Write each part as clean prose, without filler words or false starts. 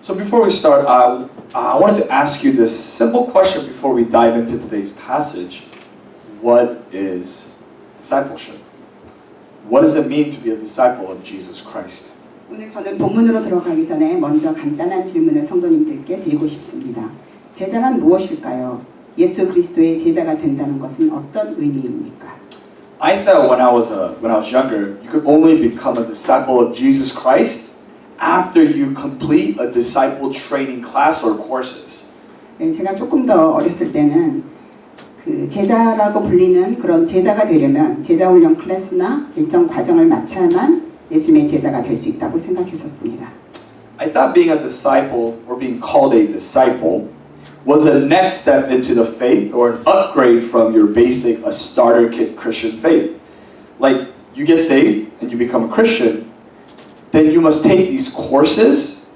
So before we start, I wanted to ask you this simple question before we dive into today's passage. What is discipleship? What does it mean to be a disciple of Jesus Christ? 오늘 저는 본문으로 들어가기 전에 먼저 간단한 질문을 성도님들께 드리고 싶습니다. 제자란 무엇일까요? 예수 그리스도의 제자가 된다는 것은 어떤 의미입니까? I thought when I was younger, you could only become a disciple of Jesus Christ after you complete a disciple training class or courses. 제가 조금 더 어렸을 때는 그 제자라고 불리는 그런 제자가 되려면 제자 훈련 클래스나 일정 과정을 마쳐야만 예수님의 제자가 될 수 있다고 생각했었습니다. I thought being a disciple or being called a disciple was a next step into the faith or an upgrade from your basic, a starter kit Christian faith. Like you get saved and you become a Christian, then you must take these courses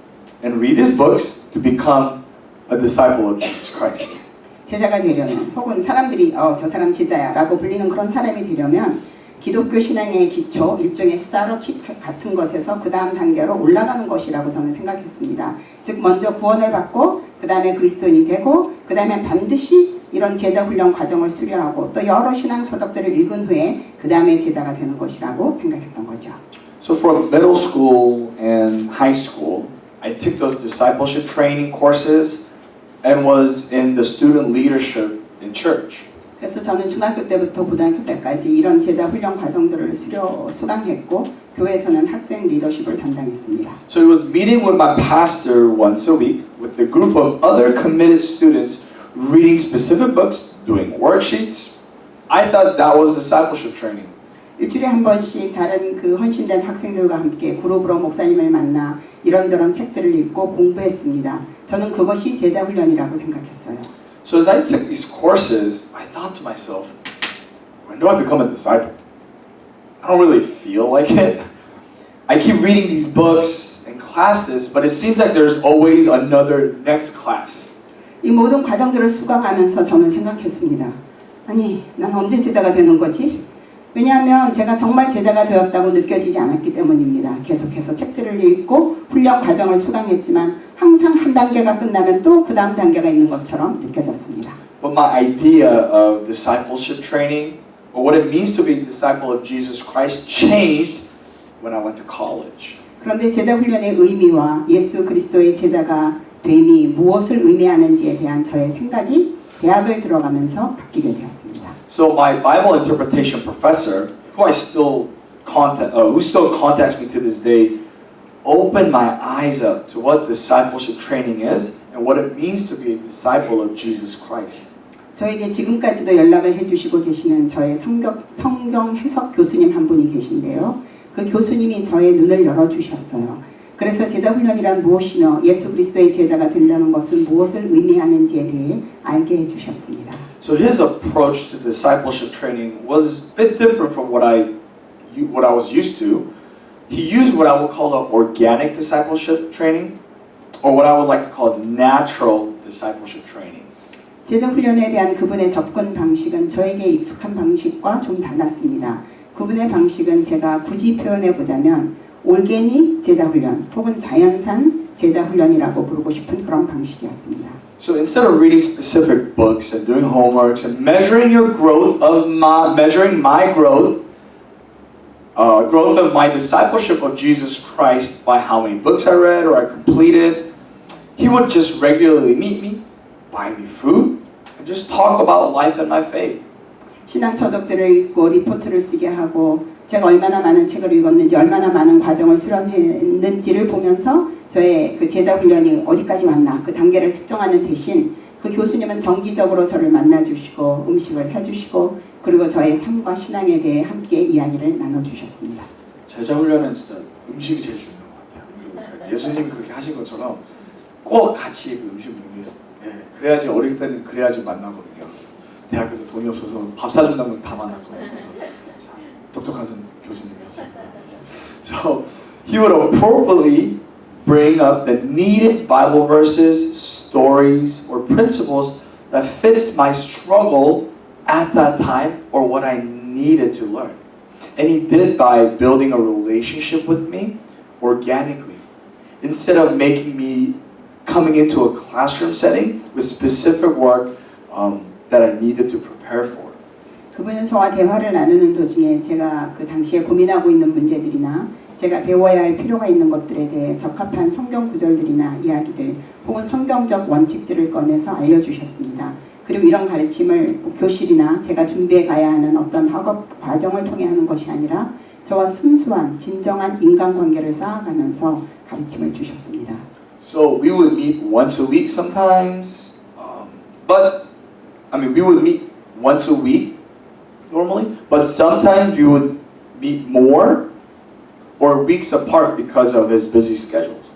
and read these books to become a disciple of Jesus Christ. 제자가 되려면 혹은 사람들이 저 사람 제자야 라고 불리는 그런 사람이 되려면 기독교 신앙의 기초, 일종의 스타터 킷 같은 것에서 그 다음 단계로 올라가는 것이라고 저는 생각했습니다. 즉 먼저 구원을 받고 그 다음에 그리스도인이 되고 그 다음에 반드시 이런 제자 훈련 과정을 수료하고 또 여러 신앙 서적들을 읽은 후에 그 다음에 제자가 되는 것이라고 생각했던 거죠. So from middle school and high school, I took those discipleship training courses and was in the student leadership in church. 그래서 저는 중학교 때부터 고등학교 때까지 이런 제자 훈련 과정들을 수강했고 교회에서는 학생 리더십을 담당했습니다. So it was meeting with my pastor once a week with a group of other committed students, reading specific books, doing worksheets. I thought that was discipleship training. 일주일에 한 번씩 다른 그 헌신된 학생들과 함께 그룹으로 목사님을 만나 이런저런 책들을 읽고 공부했습니다. 저는 그것이 제자 훈련이라고 생각했어요. So as I took these courses, I thought to myself, when do I become a disciple? I don't really feel like it. I keep reading these books and classes, but it seems like there's always another next class. 이 모든 과정들을 수강하면서 저는 생각했습니다. 아니, 난 언제 제자가 되는 거지? 왜냐하면 제가 정말 제자가 되었다고 느껴지지 않았기 때문입니다. 계속해서 책들을 읽고 훈련 과정을 수강했지만 항상 한 단계가 끝나면 또 그 다음 단계가 있는 것처럼 느껴졌습니다. But my idea of discipleship training, or what it means to be a disciple of Jesus Christ, changed when I went to college. 그런데 제자 훈련의 의미와 예수 그리스도의 제자가 됨이 무엇을 의미하는지에 대한 저의 생각이 대학을 들어가면서 바뀌게 되었습니다. So my Bible interpretation professor, who still contacts me to this day, opened my eyes up to what discipleship training is and what it means to be a disciple of Jesus Christ. 저에게 지금까지도 연락을 해주시고 계시는 저의 성경 해석 교수님 한 분이 계신데요. 그 교수님이 저의 눈을 열어주셨어요. 그래서 제자 훈련이란 무엇이며 예수 그리스도의 제자가 된다는 것은 무엇을 의미하는지에 대해 알게 해주셨습니다. So his approach to discipleship training was a bit different from what I was used to. He used what I would call an organic discipleship training, or what I would like to call natural discipleship training. 제자 훈련에 대한 그분의 접근 방식은 저에게 익숙한 방식과 좀 달랐습니다. 그분의 방식은 제가 굳이 표현해 보자면 올게닉 제자 훈련 혹은 자연산 제자 훈련이라고 부르고 싶은 그런 방식이었습니다. So instead of reading specific books and doing homeworks and measuring your growth of my growth of my discipleship of Jesus Christ by how many books I read or I completed, he would just regularly meet me, buy me food, and just talk about life and my faith. 신앙 서적들을 읽고 리포트를 쓰게 하고 제가 얼마나 많은 책을 읽었는지 얼마나 많은 과정을 수련했는지를 보면서 저의 그 제자 훈련이 어디까지 왔나 그 단계를 측정하는 대신 그 교수님은 정기적으로 저를 만나주시고 음식을 사주시고 그리고 저의 삶과 신앙에 대해 함께 이야기를 나눠주셨습니다. 제자 훈련은 진짜 음식이 제일 중요한 것 같아요. 예수님이 그렇게 하신 것처럼 꼭 같이 그 음식을 그래야지 어릴 때는 그래야지 만나거든요. 대학교도 돈이 없어서 밥 사준다면 다 만났거든요. 똑똑한 교수님이었어요. So he would appropriately bring up the needed Bible verses, stories, or principles that fits my struggle at that time or what I needed to learn. And he did by building a relationship with me organically. Instead of making me coming into a classroom setting with specific work that I needed to prepare for. 그분은 저와 대화를 나누는 도중에 제가 그 당시에 고민하고 있는 문제들이나 제가 배워야 할 필요가 있는 것들에 대해 적합한 성경 구절들이나 이야기들 혹은 성경적 원칙들을 꺼내서 알려주셨습니다. 그리고 이런 가르침을 교실이나 제가 준비해 가야 하는 어떤 학업 과정을 통해 하는 것이 아니라 저와 순수한 진정한 인간관계를 쌓아가면서 가르침을 주셨습니다. So we would meet once a week sometimes, but I mean we would meet once a week normally, but sometimes we would meet more or weeks apart because of his busy schedules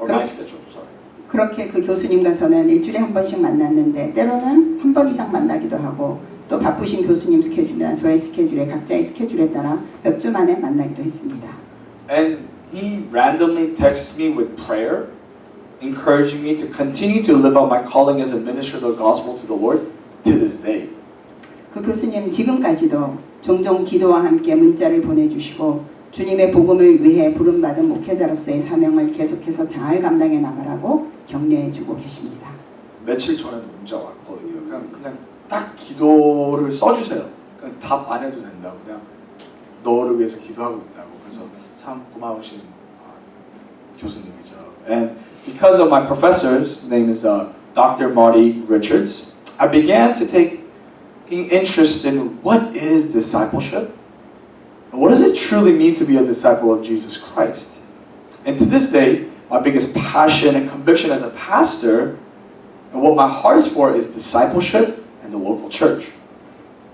or my schedule. Sorry. 그렇게 그 교수님과 저는 일주일에 한 번씩 만났는데 때로는 한 번 이상 만나기도 하고 또 바쁘신 교수님 스케줄이나 저의 스케줄에 각자의 스케줄에 따라 몇 주 만에 만나기도 했습니다. And he randomly texts me with prayer, encouraging me to continue to live out my calling as a minister of the gospel to the Lord to this day. 그 교수님 지금까지도 종종 기도와 함께 문자를 보내주시고 주님의 복음을 위해 부름받은 목회자로서의 사명을 계속해서 잘 감당해 나가라고 격려해주고 계십니다. 며칠 전에 문자 왔거든요. 그냥 딱 기도를 써주세요. 그냥 답 안 해도 된다고. 그냥 너를 위해서 기도하고 있다고. 그래서 참 고마우신 교수님이죠. And because of my professor's name is Dr. Marty Richards, I began to take interest in what is discipleship and what does it truly mean to be a disciple of Jesus Christ. And to this day, my biggest passion and conviction as a pastor and what my heart is for is discipleship and the local church.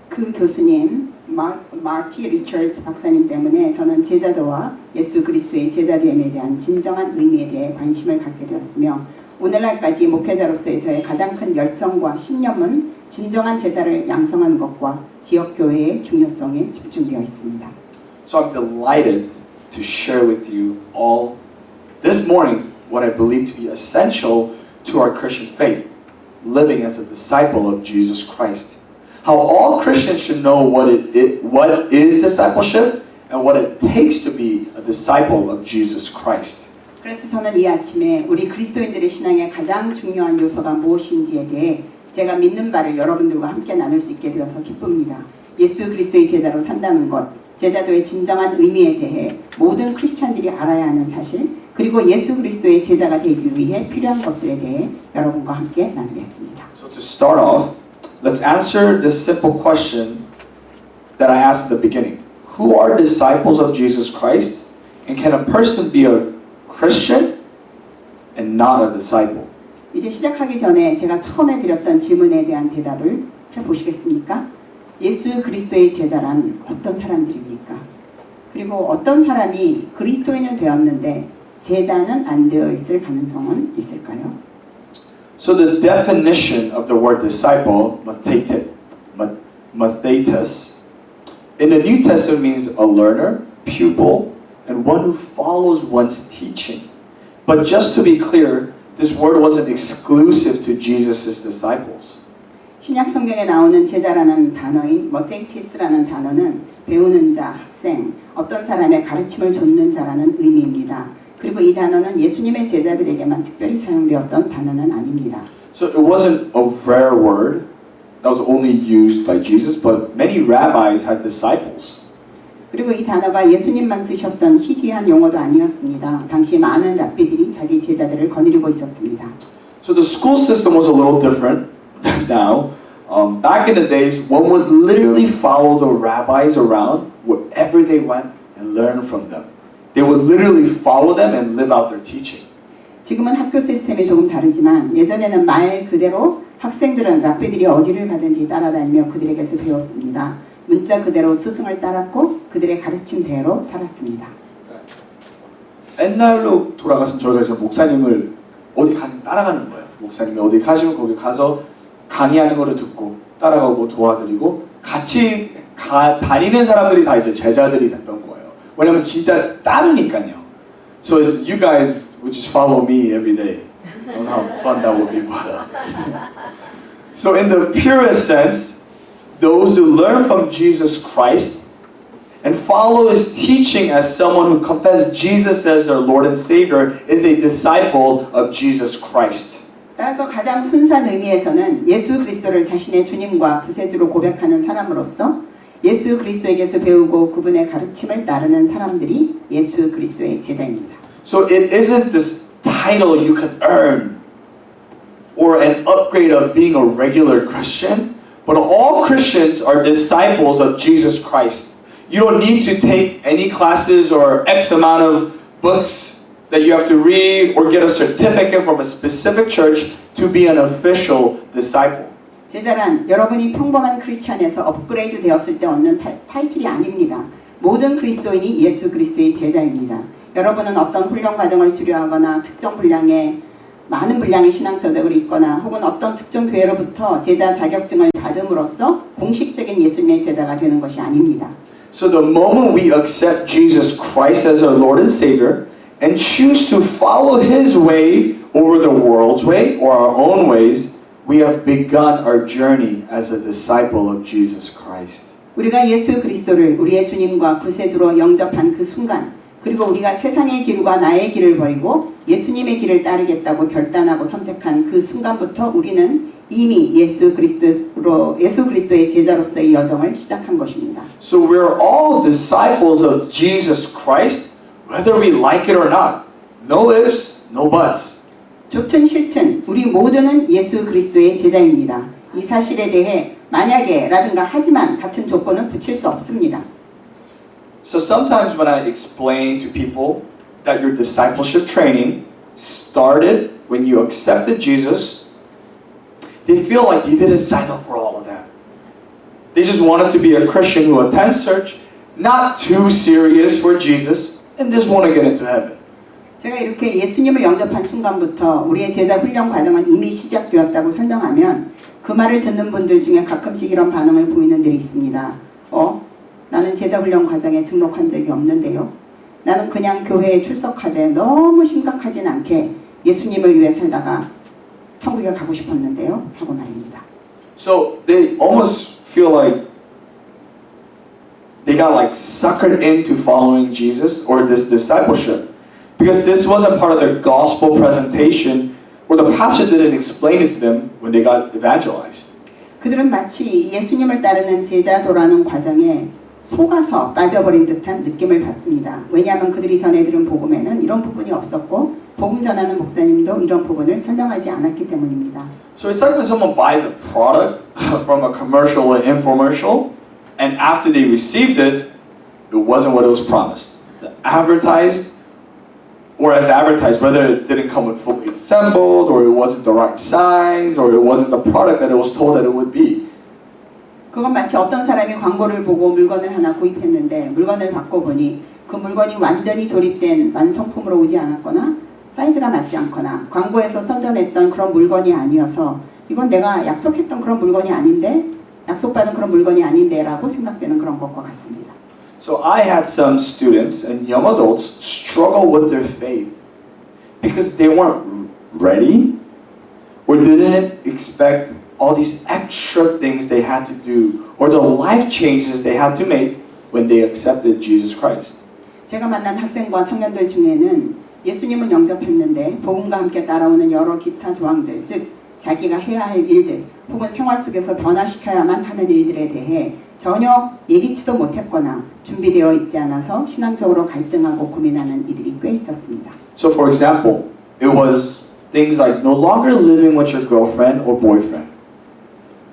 그 교수님 마티 리처드 박사님 때문에 저는 제자도와 예수 그리스도의 제자됨에 대한 진정한 의미에 대해 관심을 갖게 되었으며 오늘날까지 목회자로서의 저의 가장 큰 열정과 신념은 진정한 제자를 양성하는 것과 지역교회의 중요성에 집중되어 있습니다. So I'm delighted to share with you all this morning what I believe to be essential to our Christian faith, living as a disciple of Jesus Christ. How all Christians should know what is discipleship and what it takes to be a disciple of Jesus Christ. 그래서 저는 이 아침에 우리 그리스도인들의 신앙의 가장 중요한 요소가 무엇인지에 대해 제가 믿는 바를 여러분들과 함께 나눌 수 있게 되어서 기쁩니다. 예수 그리스도의 제자로 산다는 것, 제자도의 진정한 의미에 대해 모든 크리스찬들이 알아야 하는 사실, 그리고 예수 그리스도의 제자가 되기 위해 필요한 것들에 대해 여러분과 함께 나누겠습니다. So to start off, let's answer this simple question that I asked at the beginning. Who are disciples of Jesus Christ? And can a person be a Christian and not a disciple? 이제 시작하기 전에 제가 처음에 드렸던 질문에 대한 대답을 해보시겠습니까? 예수 그리스도의 제자란 어떤 사람들입니까? 그리고 어떤 사람이 그리스도인은 되었는데 제자는 안 되어 있을 가능성은 있을까요? So the definition of the word disciple, mathetes, in the New Testament means a learner, pupil, and one who follows one's teaching. But just to be clear, this word wasn't exclusive to Jesus' disciples. 신약 성경에 나오는 제자라는 단어인 머테이티스라는 단어는 배우는 자, 학생, 어떤 사람의 가르침을 좇는 자라는 의미입니다. 그리고 이 단어는 예수님의 제자들에게만 특별히 사용되었던 단어는 아닙니다. So it wasn't a rare word that was only used by Jesus, but many rabbis had disciples. 그리고 이 단어가 예수님만 쓰셨던 희귀한 용어도 아니었습니다. 당시 많은 랍비들이 자기 제자들을 거느리고 있었습니다. So the school system was a little different now. Back in the days, one would literally follow the rabbis around wherever they went and learn from them. They would literally follow them and live out their teaching. 지금은 학교 시스템이 조금 다르지만 예전에는 말 그대로 학생들은 랍비들이 어디를 가든지 따라다니며 그들에게서 배웠습니다. 문자 그대로 스승을 따랐고 그들의 가르침대로 살았습니다. 옛날로 돌아가서 저희가 이제 목사님을 어디 가든 따라가는 거예요. 목사님이 어디 가시면 거기 가서 강의하는 거를 듣고 따라가고 도와드리고 같이 다니는 사람들이 다 이제 제자들이 됐던 거예요. 왜냐면 진짜 따르니까요. So it's, you guys would just follow me every day. I don't know how fun that would be, but so in the purest sense, those who learn from Jesus Christ and follow his teaching as someone who confesses Jesus as their Lord and Savior is a disciple of Jesus Christ. 따라서 가장 순수한 의미에서는 예수 그리스도를 자신의 주님과 구세주로 고백하는 사람으로서 예수 그리스도에게서 배우고 그분의 가르침을 따르는 사람들이 예수 그리스도의 제자입니다. So it isn't this title you can earn or an upgrade of being a regular Christian, but all Christians are disciples of Jesus Christ. You don't need to take any classes or X amount of books that you have to read or get a certificate from a specific church to be an official disciple. 제자란 여러분이 평범한 크리스찬에서 업그레이드 되었을 때 얻는 타이틀이 아닙니다. 모든 그리스도인이 예수 그리스도의 제자입니다. 여러분은 어떤 훈련 과정을 수료하거나 특정 분량의 많은 분량의 신앙서적을 읽거나 혹은 어떤 특정 교회로부터 제자 자격증을 받음으로써 공식적인 예수님의 제자가 되는 것이 아닙니다. So the moment we accept Jesus Christ as our Lord and Savior and choose to follow His way over the world's way or our own ways, we have begun our journey as a disciple of Jesus Christ. 우리가 예수 그리스도를 우리의 주님과 구세주로 영접한 그 순간, 그리고 우리가 세상의 길과 나의 길을 버리고 예수님의 길을 따르겠다고 결단하고 선택한 그 순간부터 우리는 이미 예수 그리스도의 제자로서의 여정을 시작한 것입니다. So we're all disciples of Jesus Christ, whether we like it or not. No ifs, no buts. 좋든 싫든 우리 모두는 예수 그리스도의 제자입니다. 이 사실에 대해 만약에 라든가 하지만 같은 조건은 붙일 수 없습니다. So sometimes when I explain to people that your discipleship training started when you accepted Jesus, they feel like they didn't sign up for all of that. They just wanted to be a Christian who attends church, not too serious for Jesus, and just want to get into heaven. 제가 이렇게 예수님을 영접한 순간부터 우리의 제자 훈련 과정은 이미 시작되었다고 설명하면 그 말을 듣는 분들 중에 가끔씩 이런 반응을 보이는 분들이 있습니다. 나는 제자 훈련 과정에 등록한 적이 없는데요. 나는 그냥 교회에 출석하되 너무 심각하진 않게 예수님을 위해 살다가 천국에 가고 싶었는데요. 하고 말입니다. So they almost feel like they got like suckered into following Jesus or this discipleship because this wasn't part of their gospel presentation or the pastor didn't explain it to them when they got evangelized. 그들은 마치 예수님을 따르는 제자도라는 과정에 속아서 빠져버린 듯한 느낌을 받습니다. 왜냐하면 그들이 전해 들은 복음에는 이런 부분이 없었고 복음 전하는 목사님도 이런 부분을 설명하지 않았기 때문입니다. So it's like when someone buys a product from a commercial or infomercial and after they received it, it wasn't what it was promised. The advertised or as advertised, whether it didn't come with fully assembled or it wasn't the right size or it wasn't the product that it was told that it would be. 그건 마치 어떤 사람이 광고를 보고 물건을 하나 구입했는데 물건을 받고 보니 그 물건이 완전히 조립된 완성품으로 오지 않았거나 사이즈가 맞지 않거나 광고에서 선전했던 그런 물건이 아니어서 이건 내가 약속했던 그런 물건이 아닌데 약속받은 그런 물건이 아닌데 라고 생각되는 그런 것과 같습니다. So I had some students and young adults struggle with their faith because they weren't ready or didn't expect all these extra things they had to do or the life changes they had to make when they accepted Jesus Christ. 제가 만난 학생과 청년들 중에는 예수님은 영접했는데 복음과 함께 따라오는 여러 기타 조항들, 즉 자기가 해야 할 일들 혹은 생활 속에서 변화시켜야만 하는 일들에 대해 전혀 예기치도 못했거나 준비되어 있지 않아서 신앙적으로 갈등하고 고민하는 이들이 꽤 있었습니다. So for example, it was things like no longer living with your girlfriend or boyfriend,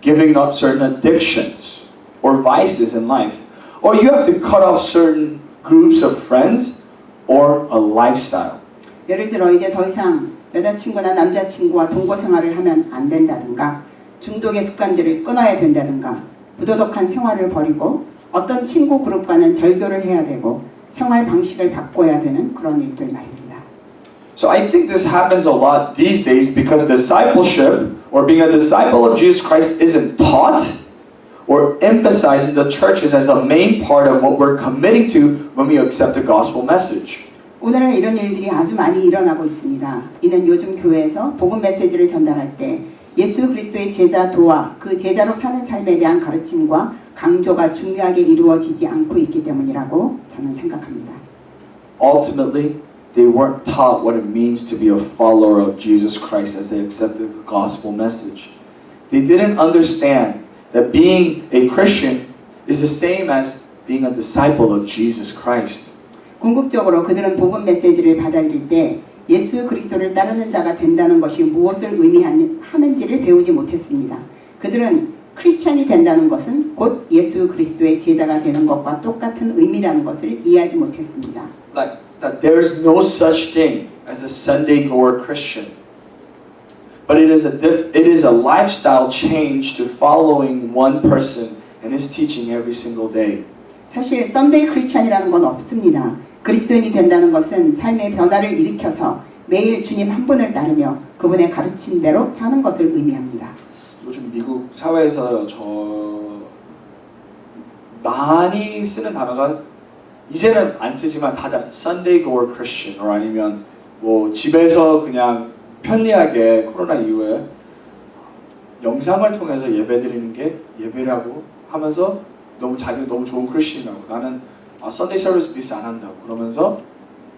giving up certain addictions or vices in life, or you have to cut off certain groups of friends or a lifestyle. 예를 들어 이제 더 이상 여자친구나 남자친구와 동거 생활을 하면 안 된다든가 중독의 습관들을 끊어야 된다든가 부도덕한 생활을 버리고 어떤 친구 그룹과는 절교를 해야 되고 생활 방식을 바꿔야 되는 그런 일들 말입니다. So I think this happens a lot these days because discipleship or being a disciple of Jesus Christ isn't taught or emphasized in the churches as a main part of what we're committing to when we accept the gospel message. 오늘은 이런 일들이 아주 많이 일어나고 있습니다. 이는 요즘 교회에서 복음 메시지를 전달할 때 예수 그리스도의 제자도와 그 제자로 사는 삶에 대한 가르침과 강조가 중요하게 이루어지지 않고 있기 때문이라고 저는 생각합니다. Ultimately, they weren't taught what it means to be a follower of Jesus Christ as they accepted the gospel message. They didn't understand that being a Christian is the same as being a disciple of Jesus Christ. 궁극적으로 그들은 복음 메시지를 받아들일 때 예수 그리스도를 따르는 자가 된다는 것이 무엇을 의미하는지를 배우지 못했습니다. 그들은 크리스찬이 된다는 것은 곧 예수 그리스도의 제자가 되는 것과 똑같은 의미라는 것을 이해하지 못했습니다. Like that there's no such thing as a Sunday goer Christian. But it is a lifestyle change to following one person and his teaching every single day. 사실 썬데이 크리스찬이라는 건 없습니다. 그리스도인이 된다는 것은 삶의 변화를 일으켜서 매일 주님 한 분을 따르며 그분의 가르침대로 사는 것을 의미합니다. 요즘 미국 사회에서 많이 쓰는 단어가 이제는 안 쓰지만 다들 Sunday goer Christian 아니면 뭐 집에서 그냥 편리하게 코로나 이후에 영상을 통해서 예배드리는 게 예배라고 하면서 자기 너무 좋은 크리스천이라고 나는 Sunday service 미스 안 한다고 그러면서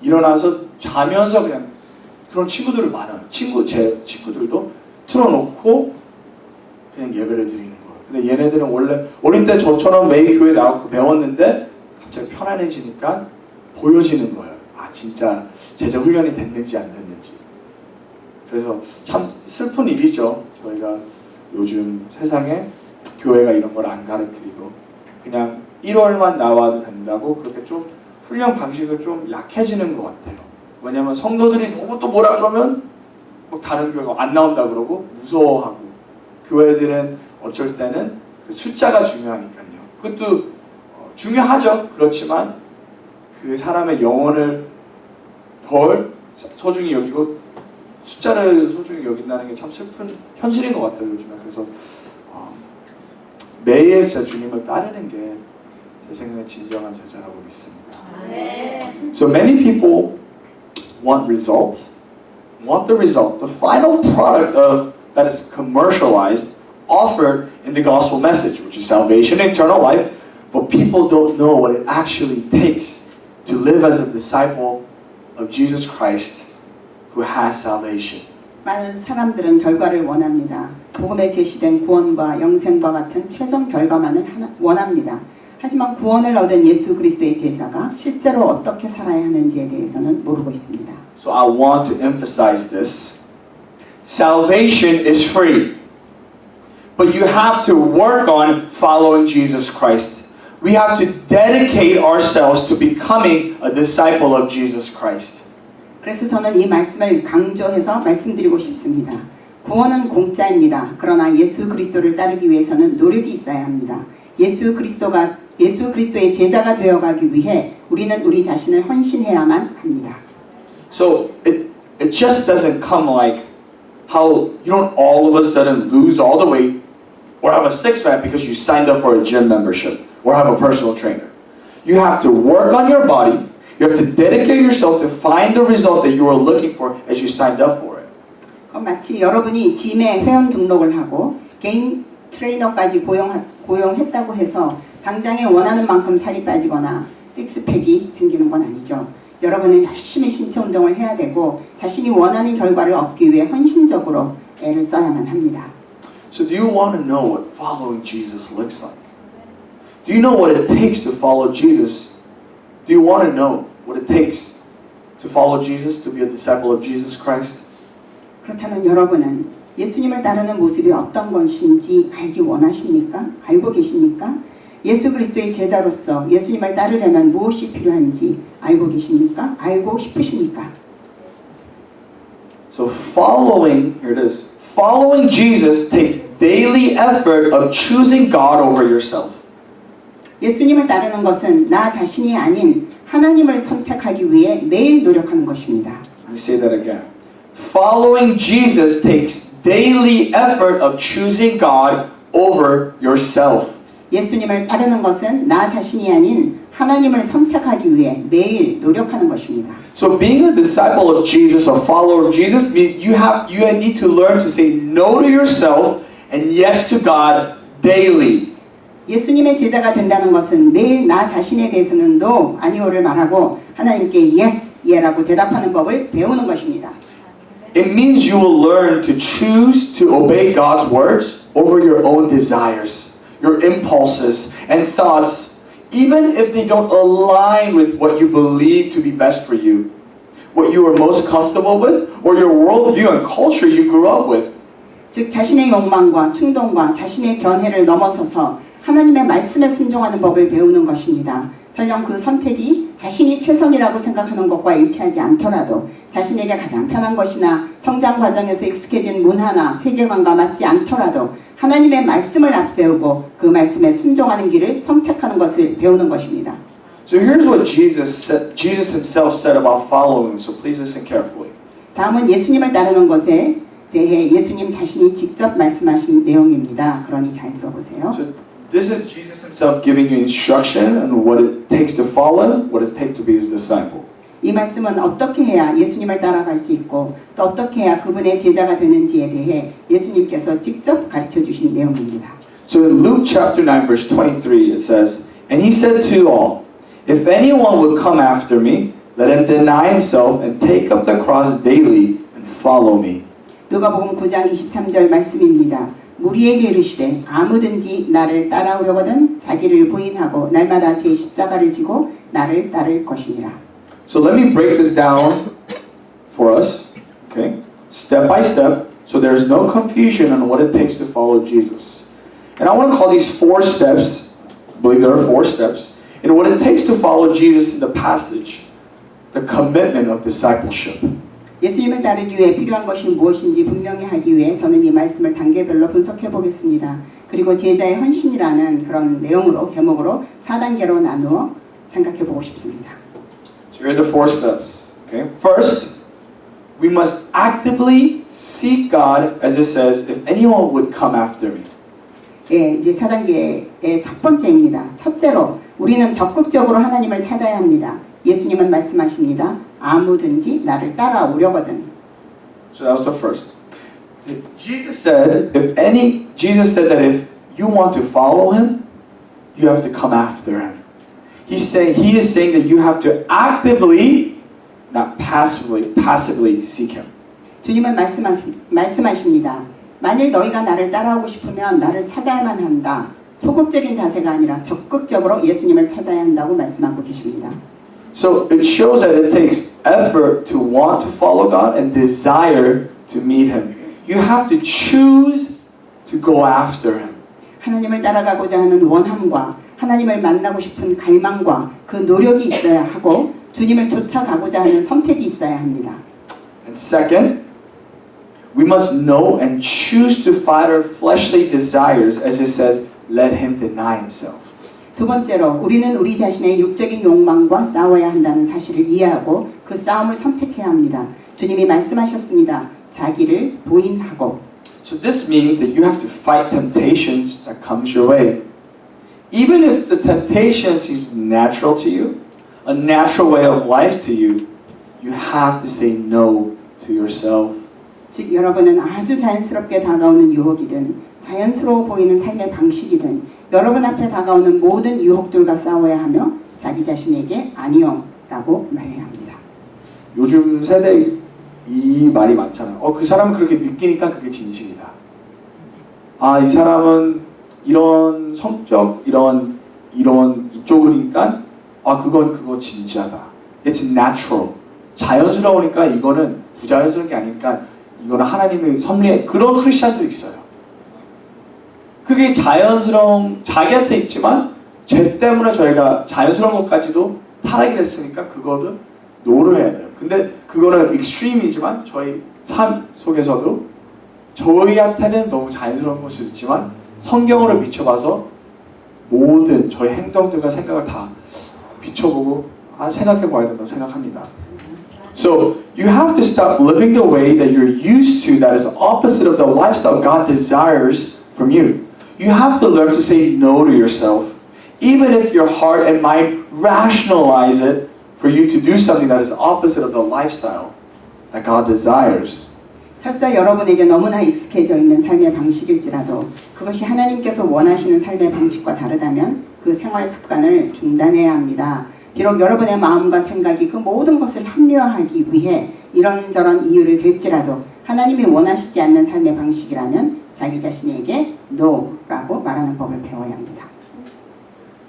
일어나서 자면서 그냥 그런 친구들이 많아요. 제 친구들도 틀어놓고 그냥 예배를 드리는 거예요. 근데 얘네들은 원래 어릴 때 저처럼 매일 교회 나오고 배웠는데 갑자기 편안해지니까 보여지는 거예요. 아 진짜 제자 훈련이 됐는지 안 됐는지. 그래서 참 슬픈 일이죠. 저희가 요즘 세상에 교회가 이런 걸 안 가르치고 그냥 1월만 나와도 된다고 그렇게 좀 훈련 방식을 좀 약해지는 것 같아요. 왜냐면 성도들이 너무 또 뭐라 그러면 뭐 다른 교회가 안 나온다 그러고 무서워하고 교회들은 어쩔 때는 그 숫자가 중요하니까요. 그것도 중요하죠. 그렇지만 그 사람의 영혼을 덜 소중히 여기고 숫자를 소중히 여긴다는 게 참 슬픈 현실인 것 같아요. 요즘에. 그래서 매일 제 주님을 따르는 게 제 생각에 진정한 제자라고 믿습니다. So many people want the result, the final product of that is commercialized, offered in the gospel message, which is salvation, eternal life, but people don't know what it actually takes to live as a disciple of Jesus Christ who has salvation. 많은 사람들은 결과를 원합니다. 복음에 제시된 구원과 영생과 같은 최종 결과만을 원합니다. 하지만 구원을 얻은 예수 그리스도의 제자가 실제로 어떻게 살아야 하는지에 대해서는 모르고 있습니다. So I want to emphasize this. Salvation is free. But you have to work on following Jesus Christ. We have to dedicate ourselves to becoming a disciple of Jesus Christ. 그래서 저는 이 말씀을 강조해서 말씀드리고 싶습니다. 구원은 공짜입니다. 그러나 예수 그리스도를 따르기 위해서는 노력이 있어야 합니다. 예수 그리스도의 제자가 되어가기 위해 우리는 우리 자신을 헌신해야만 합니다. So it just doesn't come like how you don't all of a sudden lose all the weight or have a six-pack because you signed up for a gym membership or have a personal trainer. You have to work on your body. You have to dedicate yourself to find the result that you were looking for as you signed up for it. 마치 여러분이 짐에 회원 등록을 하고 개인 트레이너까지 고용했다고 해서 당장에 원하는 만큼 살이 빠지거나 식스팩이 생기는 건 아니죠. 여러분은 열심히 신체 운동을 해야 되고 자신이 원하는 결과를 얻기 위해 헌신적으로 애를 써야만 합니다. So do you want to know what following Jesus looks like? Do you know what it takes to follow Jesus? Do you want to know what it takes to follow Jesus, to be a disciple of Jesus Christ? 그렇다면 여러분은 예수님을 따르는 모습이 어떤 것인지 알기 원하십니까? 알고 계십니까? 예수 그리스도의 제자로서 예수님을 따르려면 무엇이 필요한지 알고 계십니까? 알고 싶으십니까? So following Jesus takes daily effort of choosing God over yourself. 예수님을 따르는 것은 나 자신이 아닌 하나님을 선택하기 위해 매일 노력하는 것입니다. Let me say that again. Following Jesus takes daily effort of choosing God over yourself. 예수님을 따르는 것은 나 자신이 아닌 하나님을 선택하기 위해 매일 노력하는 것입니다. So being a disciple of Jesus, a follower of Jesus, you need to learn to say no to yourself and yes to God daily. 예수님의 제자가 된다는 것은 매일 나 자신에 대해서는 no, 아니오를 말하고 하나님께 yes, 예라고 대답하는 법을 배우는 것입니다. It means you will learn to choose to obey God's words over your own desires, your impulses and thoughts, even if they don't align with what you believe to be best for you, what you are most comfortable with, or your worldview and culture you grew up with. 즉 자신의 욕망과 충동과 자신의 견해를 넘어서서 하나님의 말씀에 순종하는 법을 배우는 것입니다. 설령 그 선택이 자신이 최선이라고 생각하는 것과 일치하지 않더라도 자신에게 가장 편한 것이나 성장 과정에서 익숙해진 문화나 세계관과 맞지 않더라도 하나님의 말씀을 앞세우고 그 말씀에 순종하는 길을 선택하는 것을 배우는 것입니다. So here's what Jesus himself said about following, so please listen carefully. 다음은 예수님을 따르는 것에 대해 예수님 자신이 직접 말씀하신 내용입니다. 그러니 잘 들어보세요. So this is Jesus himself giving you instruction on what it takes to follow, what it takes to be his disciple. 이 말씀은 어떻게 해야 예수님을 따라갈 수 있고 또 어떻게 해야 그분의 제자가 되는지에 대해 예수님께서 직접 가르쳐 주신 내용입니다. So in Luke chapter 9 verse 23 it says, And he said to all, If anyone would come after me, let him deny himself and take up the cross daily and follow me. 누가복음 9장 23절 말씀입니다. 무리에게 이르시되 아무든지 나를 따라오려거든 자기를 부인하고 날마다 제 십자가를 지고 나를 따를 것이니라. So let me break this down for us, okay? Step by step, so there's no confusion on what it takes to follow Jesus. And I want to call these 4 steps, I believe there are 4 steps, in what it takes to follow Jesus in the passage, the commitment of discipleship. 예수님을 따르기 위해 필요한 것이 무엇인지 분명히 하기 위해 저는 이 말씀을 단계별로 분석해 보겠습니다. 그리고 제자의 헌신이라는 그런 내용으로 제목으로 4단계로 나누어 생각해 보고 싶습니다. So here are the 4 steps. Okay? First, we must actively seek God, as it says, if anyone would come after me. 예, 이제 4단계의 첫 번째입니다. 첫째로 우리는 적극적으로 하나님을 찾아야 합니다. 예수님은 말씀하십니다. 아무든지 나를 따라오려거든. So that was the first. Jesus said that if you want to follow him, you have to come after him. He is saying that you have to actively, not passively seek him. 주님은 말씀하십니다. 만일 너희가 나를 따라오고 싶으면 나를 찾아야만 한다. 소극적인 자세가 아니라 적극적으로 예수님을 찾아야 한다고 말씀하고 계십니다. So it shows that it takes effort to want to follow God and desire to meet him. You have to choose to go after him. 하나님을 따라가고자 하는 원함과 하나님을 만나고 싶은 갈망과 그 노력이 있어야 하고 주님을 쫓아가고자 하는 선택이 있어야 합니다. And second, we must know and choose to fight our fleshly desires, as it says, let him deny himself. 두 번째로 우리는 우리 자신의 육적인 욕망과 싸워야 한다는 사실을 이해하고 그 싸움을 선택해야 합니다. 주님이 말씀하셨습니다. 자기를 부인하고. So this means that you have to fight temptations that comes your way. Even if the temptation seems natural to you, a natural way of life to you, you have to say no to yourself. 즉 여러분은 아주 자연스럽게 다가오는 유혹이든 자연스러워 보이는 삶의 방식이든 여러분 앞에 다가오는 모든 유혹들과 싸워야 하며 자기 자신에게 아니요 라고 말해야 합니다. 요즘 세대 이 말이 많잖아요. 그 사람은 그렇게 느끼니까 그게 진실이다. 이 사람은 이런 성적 이런 이쪽이니까 그건 진지하다. It's natural. 자연스러우니까 이거는 부자연스러운 게 아니니까 이거는 하나님의 섭리에 그런 크리스찬도 있어요. 그게 자기한테 있지만 죄 때문에 저희가 자연스러운 것까지도 타락이 됐으니까 그거는 노를 해야 돼요. 근데 그거는 익스트림이지만 저희 삶 속에서도 저희한테는 너무 자연스러운 걸 수 있지만 성경으로 비춰봐서 모든 저희 행동들과 생각을 다 비춰보고 생각해 봐야 된다고 생각합니다. So you have to stop living the way that you're used to that is opposite of the lifestyle God desires from you. You have to learn to say no to yourself, even if your heart and mind rationalize it for you to do something that is opposite of the lifestyle that God desires. 설사 여러분에게 너무나 익숙해져 있는 삶의 방식일지라도 그것이 하나님께서 원하시는 삶의 방식과 다르다면 그 생활 습관을 중단해야 합니다. 비록 여러분의 마음과 생각이 그 모든 것을 합리화하기 위해 이런저런 이유를 들지라도 하나님이 원하시지 않는 삶의 방식이라면 자기 자신에게 NO라고 말하는 법을 배워야 합니다.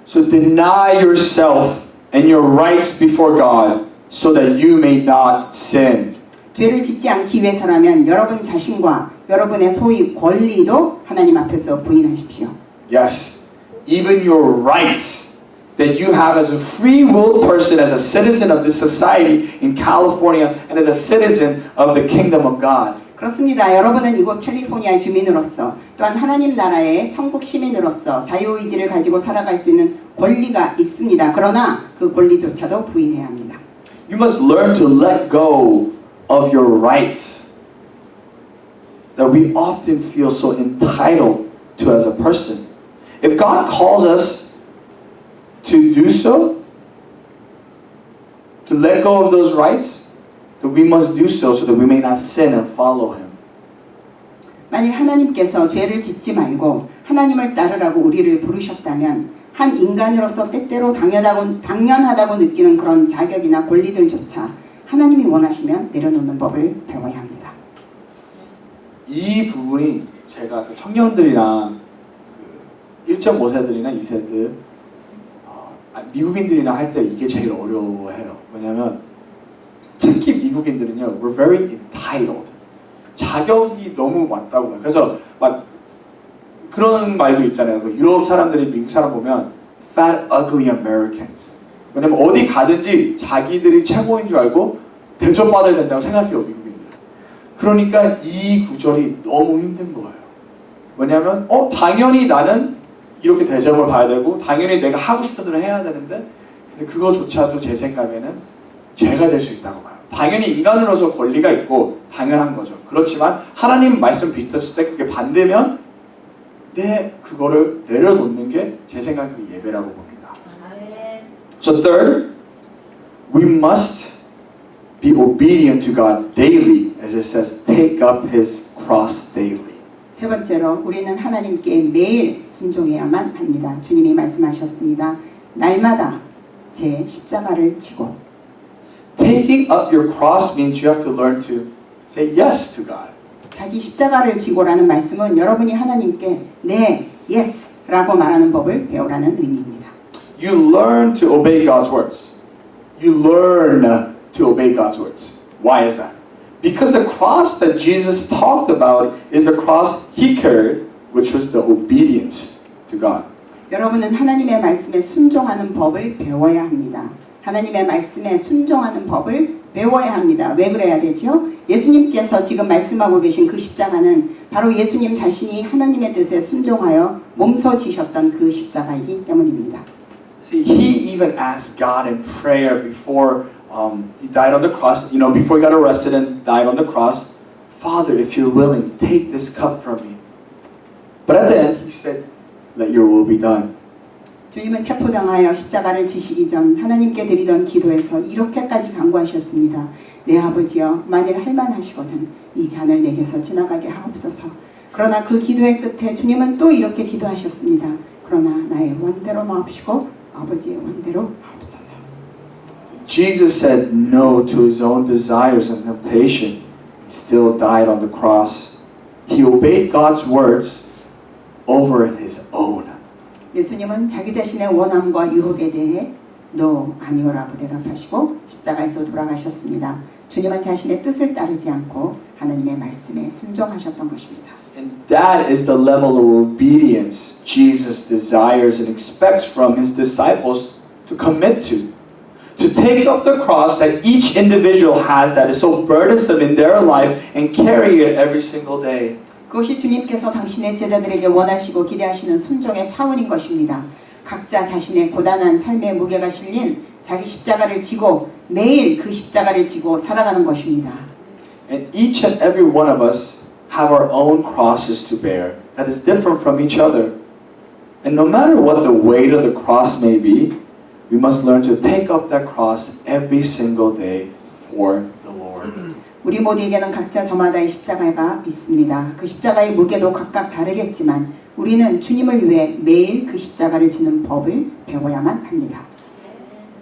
So deny yourself and your rights before God so that you may not sin. 죄를 짓지 않기 위해서라면 여러분 자신과 여러분의 소위 권리도 하나님 앞에서 부인하십시오. Yes, even your rights that you have as a free-willed person, as a citizen of this society in California, and as a citizen of the kingdom of God. 그렇습니다. 여러분은 이곳 캘리포니아의 주민으로서 또한 하나님 나라의 천국 시민으로서 자유의지를 가지고 살아갈 수 있는 권리가 있습니다. 그러나 그 권리조차도 부인해야 합니다. You must learn to let go of your rights that we often feel so entitled to as a person. If God calls us to do so, to let go of those rights, then we must do so that we may not sin and follow Him. 만일 하나님께서 죄를 짓지 말고 하나님을 따르라고 우리를 부르셨다면 한 인간으로서 때때로 당연하다고 느끼는 그런 자격이나 권리들조차 하나님이 원하시면 내려놓는 법을 배워야 합니다. 이 부분이 제가 청년들이나 1.5세들이나 2세들 미국인들이나 할 때 이게 제일 어려워해요. 왜냐하면 특히 미국인들은요, we're very entitled. 자격이 너무 많다고 해요. 그래서 막 그런 말도 있잖아요. 유럽 사람들이 미국 사람 보면 fat, ugly Americans. 왜냐면 어디 가든지 자기들이 최고인 줄 알고 대접받아야 된다고 생각해요, 미국인들. 그러니까 이 구절이 너무 힘든 거예요. 왜냐면 당연히 나는 이렇게 대접을 받아야 되고 당연히 내가 하고 싶은 대로 해야 되는데 근데 그거조차도 제 생각에는 죄가 될 수 있다고 봐요. 당연히 인간으로서 권리가 있고 당연한 거죠. 그렇지만 하나님 말씀 비틀었을 때 그게 반대면 그거를 내려놓는 게 제 생각에 예배라고 봅니다. So third, we must be obedient to God daily, as it says, take up His cross daily. 세 번째로 우리는 하나님께 매일 순종해야만 합니다. 주님이 말씀하셨습니다. 날마다 제 십자가를 지고. Taking up your cross means you have to learn to say yes to God. 자기 십자가를 지고라는 말씀은 여러분이 하나님께 네, yes라고 말하는 법을 배우라는 의미입니다. You learn to obey God's words. You learn to obey God's words. Why is that? Because the cross that Jesus talked about is the cross He carried, which was the obedience to God. 여러분은 하나님의 말씀에 순종하는 법을 배워야 합니다. 하나님의 말씀에 순종하는 법을 배워야 합니다. 왜 그래야 되죠? 예수님께서 지금 말씀하고 계신 그 십자가는 바로 예수님 자신이 하나님의 뜻에 순종하여 몸소 지셨던 그 십자가이기 때문입니다. See, He even asked God in prayer before He died on the cross, before He got arrested and died on the cross, Father, if you're willing, take this cup from me. But at the end, He said, let your will be done. 주님은 체포당하여 십자가를 지시기 전 하나님께 드리던 기도에서 이렇게까지 간구하셨습니다. 내 아버지여, 만일 할만하시거든 이 잔을 내게서 지나가게 하옵소서. 그러나 그 기도의 끝에 주님은 또 이렇게 기도하셨습니다. 그러나 나의 원대로 마옵시고 아버지의 원대로 하옵소서. Jesus said no to His own desires and temptation, and still died on the cross. He obeyed God's words over His own. 예수님은 자기 자신의 원함과 유혹에 대해 no, 아니오라고 대답하시고 십자가에서 돌아가셨습니다. 주님은 자신의 뜻을 따르지 않고 하나님의 말씀에 순종하셨던 것입니다. And that is the level of obedience Jesus desires and expects from His disciples to commit to. To take up the cross that each individual has that is so burdensome in their life and carry it every single day. 그것이 주님께서 당신의 제자들에게 원하시고 기대하시는 순종의 차원인 것입니다. 각자 자신의 고단한 삶의 무게가 실린 자기 십자가를 지고 매일 그 십자가를 지고 살아가는 것입니다. And each and every one of us have our own crosses to bear that is different from each other. And no matter what the weight of the cross may be, we must learn to take up that cross every single day for the Lord. 우리 모두에게는 각자 저마다의 십자가가 있습니다. 그 십자가의 무게도 각각 다르겠지만 우리는 주님을 위해 매일 그 십자가를 지는 법을 배워야만 합니다.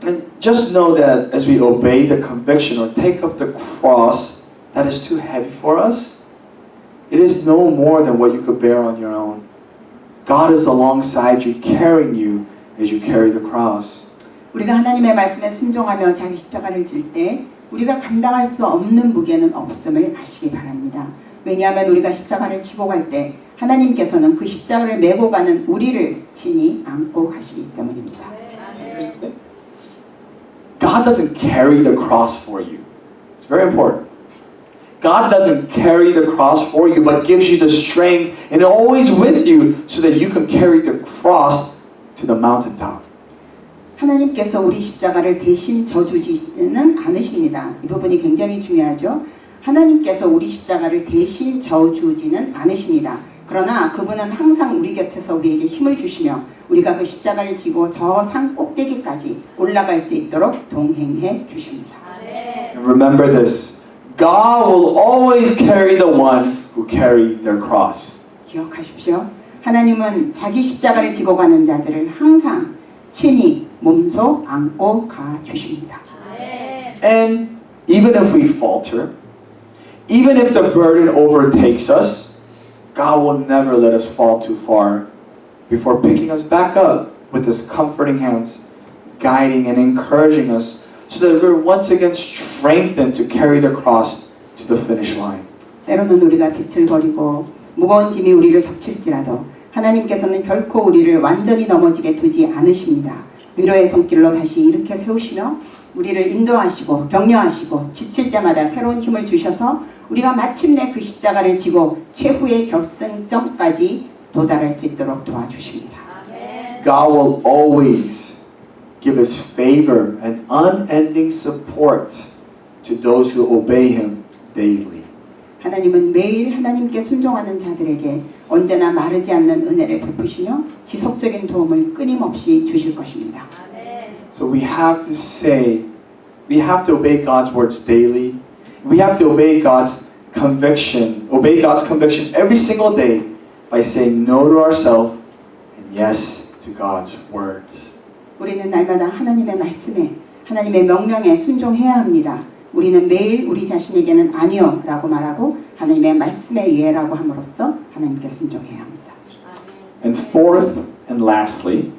And just know that as we obey the conviction or take up the cross that is too heavy for us, it is no more than what you could bear on your own. God is alongside you, carrying you as you carry the cross. 우리가 하나님의 말씀에 순종하며 자기 십자가를 질 때 우리가 감당할 수 없는 무게는 없음을 아시기 바랍니다. 왜냐하면 우리가 십자가를 지고 갈 때 하나님께서는 그 십자가를 메고 가는 우리를 친히 안고 가시기 때문입니다. God doesn't carry the cross for you. It's very important. God doesn't carry the cross for you, but gives you the strength and always with you so that you can carry the cross to the mountaintop. 하나님께서 우리 십자가를 대신 져주지는 않으십니다. 이 부분이 굉장히 중요하죠. 하나님께서 우리 십자가를 대신 져주지는 않으십니다. 그러나 그분은 항상 우리 곁에서 우리에게 힘을 주시며 우리가 그 십자가를 지고 저 산 꼭대기까지 올라갈 수 있도록 동행해 주십니다. And remember this, God will always carry the one who carry their cross. 기억하십시오. 하나님은 자기 십자가를 지고 가는 자들을 항상 친히 몸소 안고 가 주십니다. And even if we falter, even if the burden overtakes us, God will never let us fall too far before picking us back up with His comforting hands, guiding and encouraging us so that we're once again strengthened to carry the cross to the finish line. 때로는 우리가 비틀거리고 무거운 짐이 우리를 덮칠지라도 하나님께서는 결코 우리를 완전히 넘어지게 두지 않으십니다. 위로의 손길로 다시 일으켜 세우시며 우리를 인도하시고 격려하시고 지칠 때마다 새로운 힘을 주셔서 우리가 마침내 그 십자가를 지고 최후의 결승점까지 도달할 수 있도록 도와주십니다. God will always give His favor and unending support to those who obey Him daily. 하나님은 매일 하나님께 순종하는 자들에게 언제나 마르지 않는 은혜를 베푸시며 지속적인 도움을 끊임없이 주실 것입니다. So we have to say, we have to obey God's words daily. We have to obey God's conviction every single day by saying no to ourselves and yes to God's words. 우리는 날마다 하나님의 말씀에 하나님의 명령에 순종해야 합니다. 우리는 매일 우리 자신에게는 아니요 라고 말하고 하나님의 말씀에 예라고 함으로써 하나님께 순종해야 합니다. And fourth and lastly,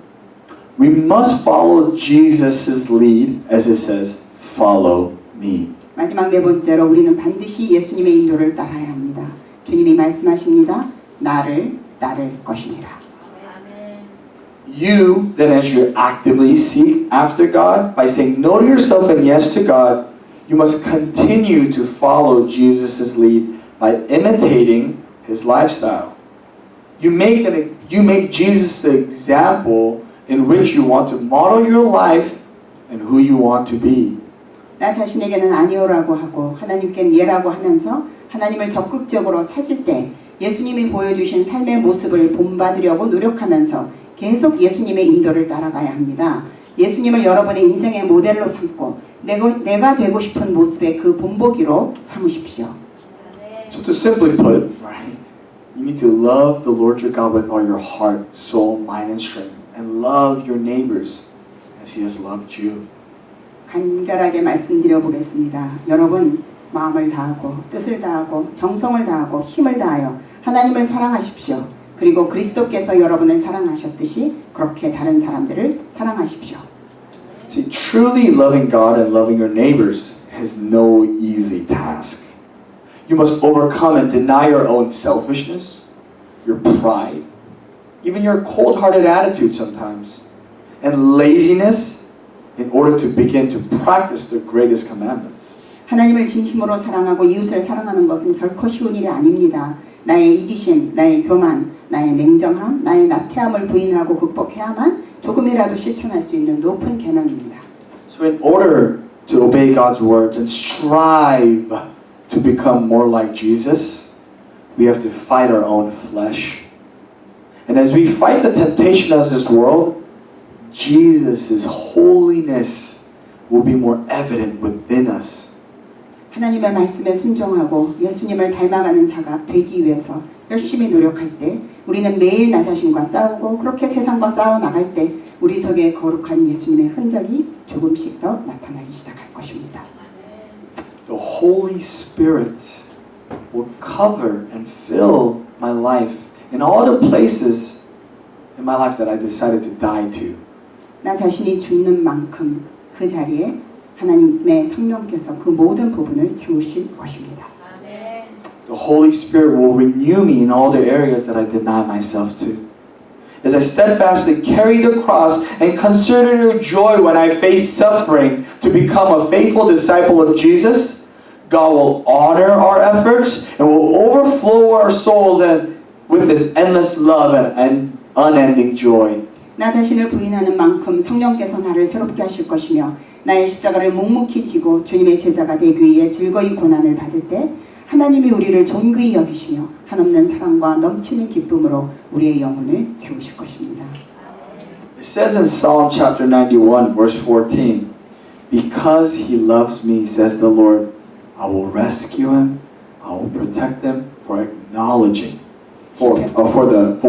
we must follow Jesus' lead as it says, follow me. 마지막 네 번째로 우리는 반드시 예수님의 인도를 따라야 합니다. 주님이 말씀하십니다. 나를 따를 것이니라. You, then as you actively seek after God, by saying no to yourself and yes to God, you must continue to follow Jesus' lead by imitating His lifestyle. You make Jesus the example in which you want to model your life and who you want to be. 나 자신에게는 아니오라고 하고 하나님께는 예라고 하면서 하나님을 적극적으로 찾을 때 예수님이 보여주신 삶의 모습을 본받으려고 노력하면서 계속 예수님의 인도를 따라가야 합니다. 예수님을 여러분의 인생의 모델로 삼고 내가 되고 싶은 모습의 그 본보기로 삼으십시오. So to simply put, right, you need to love the Lord your God with all your heart, soul, mind, and strength, and love your neighbors as He has loved you. 간결하게 말씀드려 보겠습니다. 여러분 마음을 다하고 뜻을 다하고 정성을 다하고 힘을 다하여 하나님을 사랑하십시오. 그리고 그리스도께서 여러분을 사랑하셨듯이 그렇게 다른 사람들을 사랑하십시오. See, truly loving God and loving your neighbors is no easy task. You must overcome and deny your own selfishness, your pride, even your cold-hearted attitude sometimes, and laziness in order to begin to practice the greatest commandments. 하나님을 진심으로 사랑하고 이웃을 사랑하는 것은 결코 쉬운 일이 아닙니다. 나의 이기심, 나의 교만, 나의 냉정함, 나의 나태함을 부인하고 극복해야만 조금이라도 실천할 수 있는 높은 계명입니다. So in order to obey God's words and strive to become more like Jesus, we have to fight our own flesh. And as we fight the temptation of this world, Jesus' holiness will be more evident within us. 하나님의 말씀에 순종하고 예수님을 닮아가는 자가 되기 위해서 열심히 노력할 때 우리는 매일 나 자신과 싸우고 그렇게 세상과 싸워 나갈 때 우리 속에 거룩한 예수님의 흔적이 조금씩 더 나타나기 시작할 것입니다. The Holy Spirit will cover and fill my life in all the places in my life that I decided to die to. 나 자신이 죽는 만큼 그 자리에 하나님의 성령께서 그 모든 부분을 채우실 것입니다. The Holy Spirit will renew me in all the areas that I deny myself to. As I steadfastly carry the cross and consider it joy when I face suffering to become a faithful disciple of Jesus, God will honor our efforts and will overflow our souls and with His endless love and unending joy. 나 자신을 부인하는 만큼 성령께서 나를 새롭게 하실 것이며 나의 십자가를 묵묵히 지고 주님의 제자가 되기 위해 즐거이 고난을 받을 때 하나님이 우리를 존귀히 여기시며 한없는 사랑과 넘치는 기쁨으로 우리의 영혼을 채우실 것입니다. It says in Psalm chapter 91 verse 14, Because He loves me, says the Lord, I will rescue Him, I will protect Him for acknowledging, for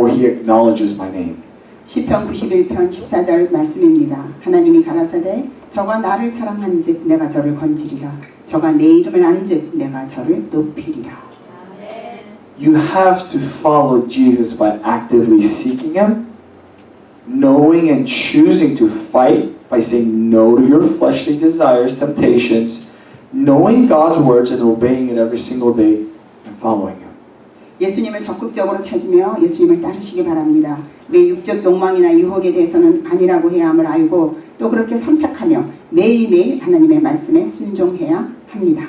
He acknowledges my name. 시편 91편 14절 말씀입니다. 하나님이 가라사대 저가 나를 사랑한즉 내가 저를 건지리라. 저가 내 이름을 안즉 내가 저를 높이리라. You have to follow Jesus by actively seeking Him, knowing and choosing to fight by saying no to your fleshly desires, temptations, knowing God's words and obeying it every single day and following Him. 예수님을 적극적으로 찾으며 예수님을 따르시기 바랍니다. 우리의 육적 욕망이나 유혹에 대해서는 아니라고 해야 함을 알고 또 그렇게 선택하며 매일매일 하나님의 말씀에 순종해야 합니다.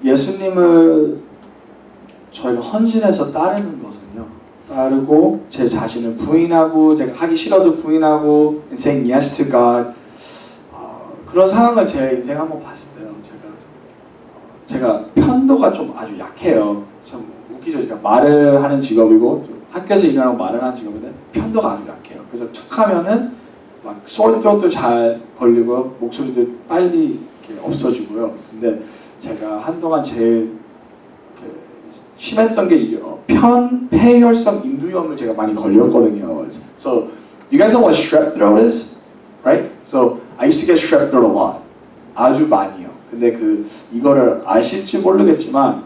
예수님을 저희가 헌신해서 따르는 것은요, 따르고 제 자신을 부인하고 제가 하기 싫어도 부인하고 saying yes to God, 그런 상황을 제 인생 한번 봤을 때요, 제가 편도가 좀 아주 약해요. 참 웃기죠. 제가 말을 하는 직업이고 학교에서 일하고 말을 하는 직업인데 편도가 아주 약해요. 그래서 툭 하면은 막 소리도 잘 걸리고 목소리도 빨리 이렇게 없어지고요. 근데 제가 한동안 제일 심했던 게 이게 폐혈성 인두염을 제가 많이 걸렸거든요. So you guys know what strep throat is, right? So I used to get strep throat a lot, 아주 많이요. 근데 이거를 아실지 모르겠지만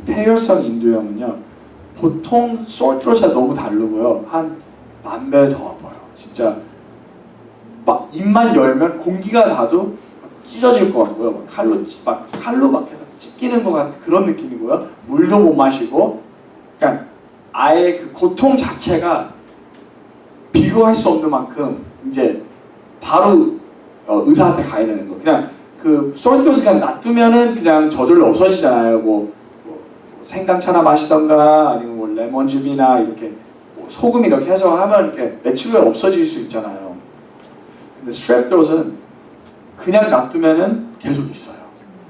폐혈성 인두염은요, 보통 sore throat이 너무 다르고요, 한 10,000배 더 아파요. 진짜 막 입만 열면 공기가 닿아도 찢어질 것 같고요. 칼로 막 계속 찢기는 것 같은 그런 느낌이고요. 물도 못 마시고, 그러니까 아예 그 고통 자체가 비교할 수 없는 만큼 이제 바로 의사한테 가야 되는 거. 그냥 소리토스 그냥 놔두면은 그냥 저절로 없어지잖아요. 뭐 생강차나 마시던가 아니면 뭐 레몬즙이나 이렇게 소금 이렇게 해서 하면 이렇게 내추럴 없어질 수 있잖아요. 근데 스트랩 그냥 놔두면은 계속 있어요.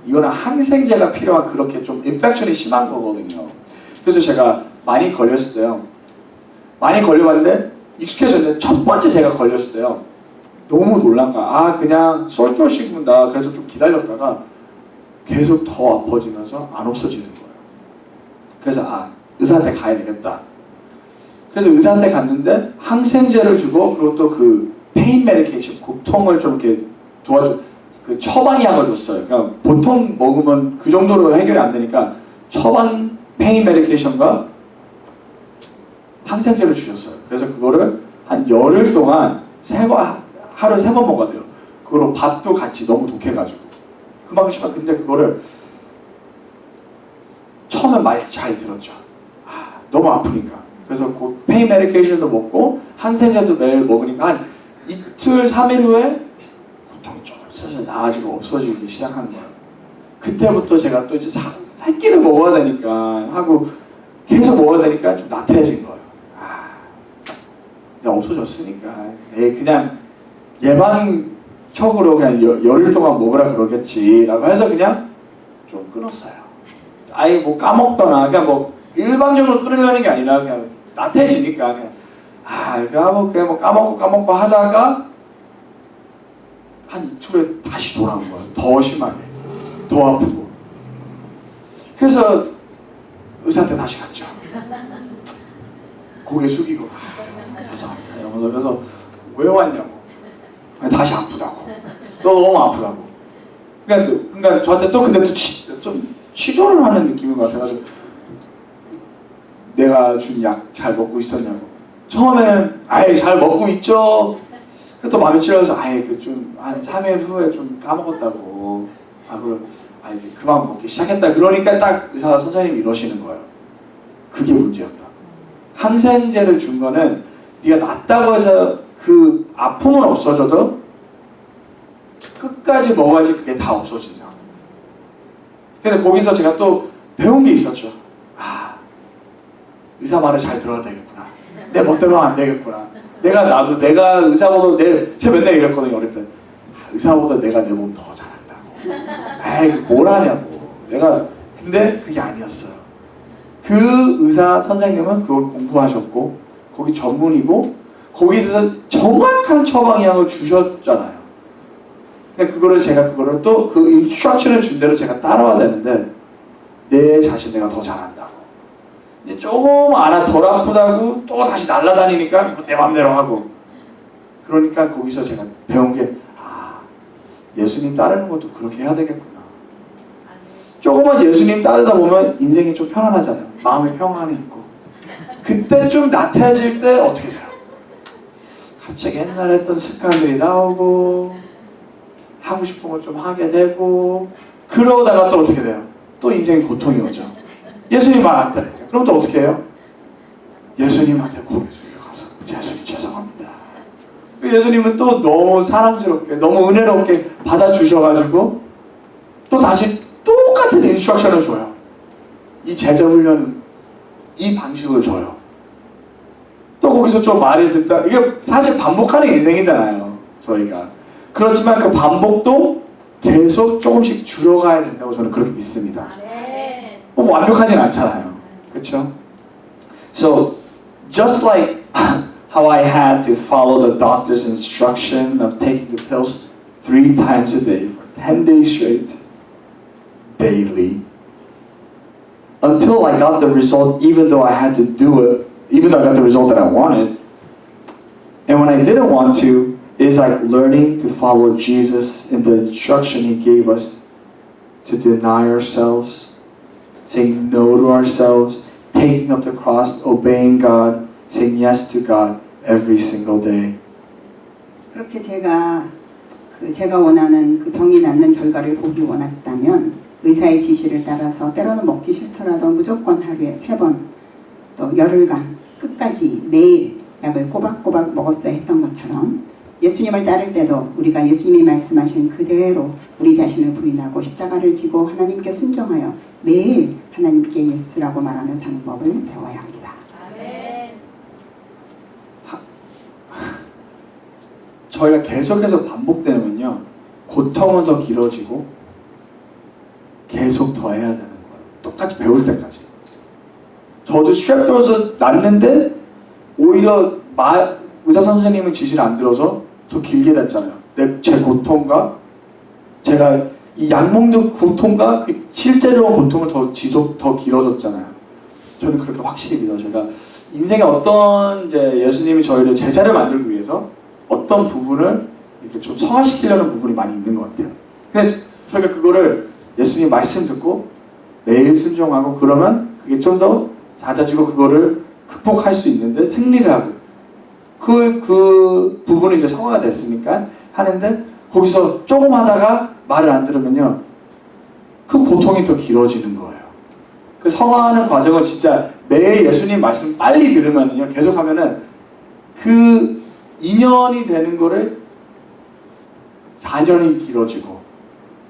이거는 항생제가 필요한 그렇게 좀 인펙션이 심한 거거든요. 그래서 제가 많이 걸렸을 때요. 많이 걸려봤는데 익숙해졌는데 첫 번째 제가 걸렸을 때요. 너무 놀란 거야. 그냥 솔토식문다. 그래서 좀 기다렸다가 계속 더 아파지면서 안 없어지는 거예요. 그래서 의사한테 가야 되겠다. 그래서 의사한테 갔는데 항생제를 주고 그리고 또 페인 메디케이션, 고통을 좀 이렇게 도와줘. 처방약을 줬어요. 그냥 보통 먹으면 그 정도로 해결이 안 되니까 처방 페인 메디케이션과 항생제를 주셨어요. 그래서 그거를 한 열흘 동안 하루에 3번 먹어야 돼요. 그거로 밥도 같이 너무 독해가지고 그만큼 심한. 근데 그거를 처음에 말 잘 들었죠. 너무 아프니까. 그래서 그 페인 메디케이션도 먹고 항생제도 매일 먹으니까 한 이틀 3일 후에 고통이 조금 슬슬 나아지고 없어지기 시작한 거예요. 그때부터 제가 또 이제 새끼를 먹어야 되니까 하고 계속 먹어야 되니까 좀 나태해진 거예요. 이제 없어졌으니까 그냥 예방적으로 그냥 열흘 동안 먹으라 그러겠지라고 해서 그냥 좀 끊었어요. 아예 뭐 까먹거나 그냥 뭐 일방적으로 끊으려는 게 아니라 그냥 나태해지니까 그냥 그냥 까먹고 하다가 한 이틀에 다시 돌아온 거예요. 더 심하게, 더 아프고. 그래서 의사한테 다시 갔죠. 고개 숙이고 죄송합니다 이러면서. 그래서 왜 왔냐고. 아니, 다시 아프다고. 너 너무 아프다고. 그러니까 저한테 또 근데 좀 치료를 하는 느낌인 것 같아가지고 내가 준 약 잘 먹고 있었냐고. 처음에는 아예 잘 먹고 있죠. 또 마음이 찔러서 아예 좀 한 3일 후에 좀 까먹었다고. 그럼 이제 그만 먹기 시작했다. 그러니까 딱 의사 선생님이 이러시는 거예요. 그게 문제였다. 항생제를 준 거는 네가 낫다고 해서 그 아픔은 없어져도 끝까지 먹어야지 그게 다 없어지죠. 근데 거기서 제가 또 배운 게 있었죠. 의사 말을 잘 들어야 되겠구나. 내 멋대로 하면 안 되겠구나. 내가 의사보다 제가 맨날 이랬거든요. 어릴 때. 의사보다 내가 내 몸 더 잘한다고. 뭘 하냐고. 근데 그게 아니었어요. 그 의사 선생님은 그걸 공부하셨고 거기 전문이고 거기서 정확한 처방약을 주셨잖아요. 근데 그거를 또 그 인스트럭션을 준 대로 제가 따라와야 되는데 내 자신 내가 더 잘한다고. 이제 조금 덜 아프다고 또 다시 날아다니니까 내 맘대로 하고. 그러니까 거기서 제가 배운 게 예수님 따르는 것도 그렇게 해야 되겠구나. 조금만 예수님 따르다 보면 인생이 좀 편안하잖아요. 마음의 평안이 있고. 그때 좀 나태해질 때 어떻게 돼요? 갑자기 옛날에 했던 습관들이 나오고 하고 싶은 걸 좀 하게 되고 그러다가 또 어떻게 돼요? 또 인생이 고통이 오죠. 예수님 말 안 들으니까. 그럼 또 어떻게 해요? 예수님한테 고개 숙여 가서 예수님 죄송합니다. 예수님은 또 너무 사랑스럽게 너무 은혜롭게 받아주셔가지고 또 다시 똑같은 인스트럭션을 줘요. 이 제자 훈련은 이 방식을 줘요. 또 거기서 좀 말을 듣다. 이게 사실 반복하는 인생이잖아요. 저희가. 그렇지만 그 반복도 계속 조금씩 줄여가야 된다고 저는 그렇게 믿습니다. 완벽하진 않잖아요. 그렇죠? So just like how I had to follow the doctor's instruction of taking the pills 3 times a day for 10 days straight, daily, until I got the result, even though I had to do it, even though I got the result that I wanted. And when I didn't want to, it's like learning to follow Jesus in the instruction He gave us to deny ourselves, saying no to ourselves, taking up the cross, obeying God, saying yes to God every single day. 그렇게 제가 원하는 그 병이 낫는 결과를 보기 원했다면 의사의 지시를 따라서 때로는 먹기 싫더라도 무조건 하루에 3번 또 열흘간 끝까지 매일 약을 꼬박꼬박 먹었어야 했던 것처럼 예수님을 따를 때도 우리가 예수님이 말씀하신 그대로 우리 자신을 부인하고 십자가를 지고 하나님께 순종하여 매일 하나님께 예스라고 말하며 사는 법을 배워야 합니다. 저희가 계속해서 반복되면요 고통은 더 길어지고 계속 더 해야 되는 거예요. 똑같이 배울 때까지. 저도 스트랩 들어서 났는데 오히려 의사 선생님은 지시를 안 들어서 더 길게 됐잖아요. 제 고통과 제가 이 약 먹는 고통과 그 실제로 고통을 더 길어졌잖아요. 저는 그렇게 확실히 믿어요. 제가 인생에 어떤 이제 예수님이 저희를 제자를 만들기 위해서 어떤 부분을 이렇게 좀 성화시키려는 부분이 많이 있는 것 같아요. 근데 저희가 그거를 예수님 말씀 듣고 매일 순종하고 그러면 그게 좀 더 잦아지고 그거를 극복할 수 있는데 승리를 하고 그 부분이 이제 성화가 됐으니까 하는데 거기서 조금 하다가 말을 안 들으면요 그 고통이 더 길어지는 거예요. 그 성화하는 과정을 진짜 매일 예수님 말씀 빨리 들으면요 계속 하면은 그 2년이 되는 거를 4년이 길어지고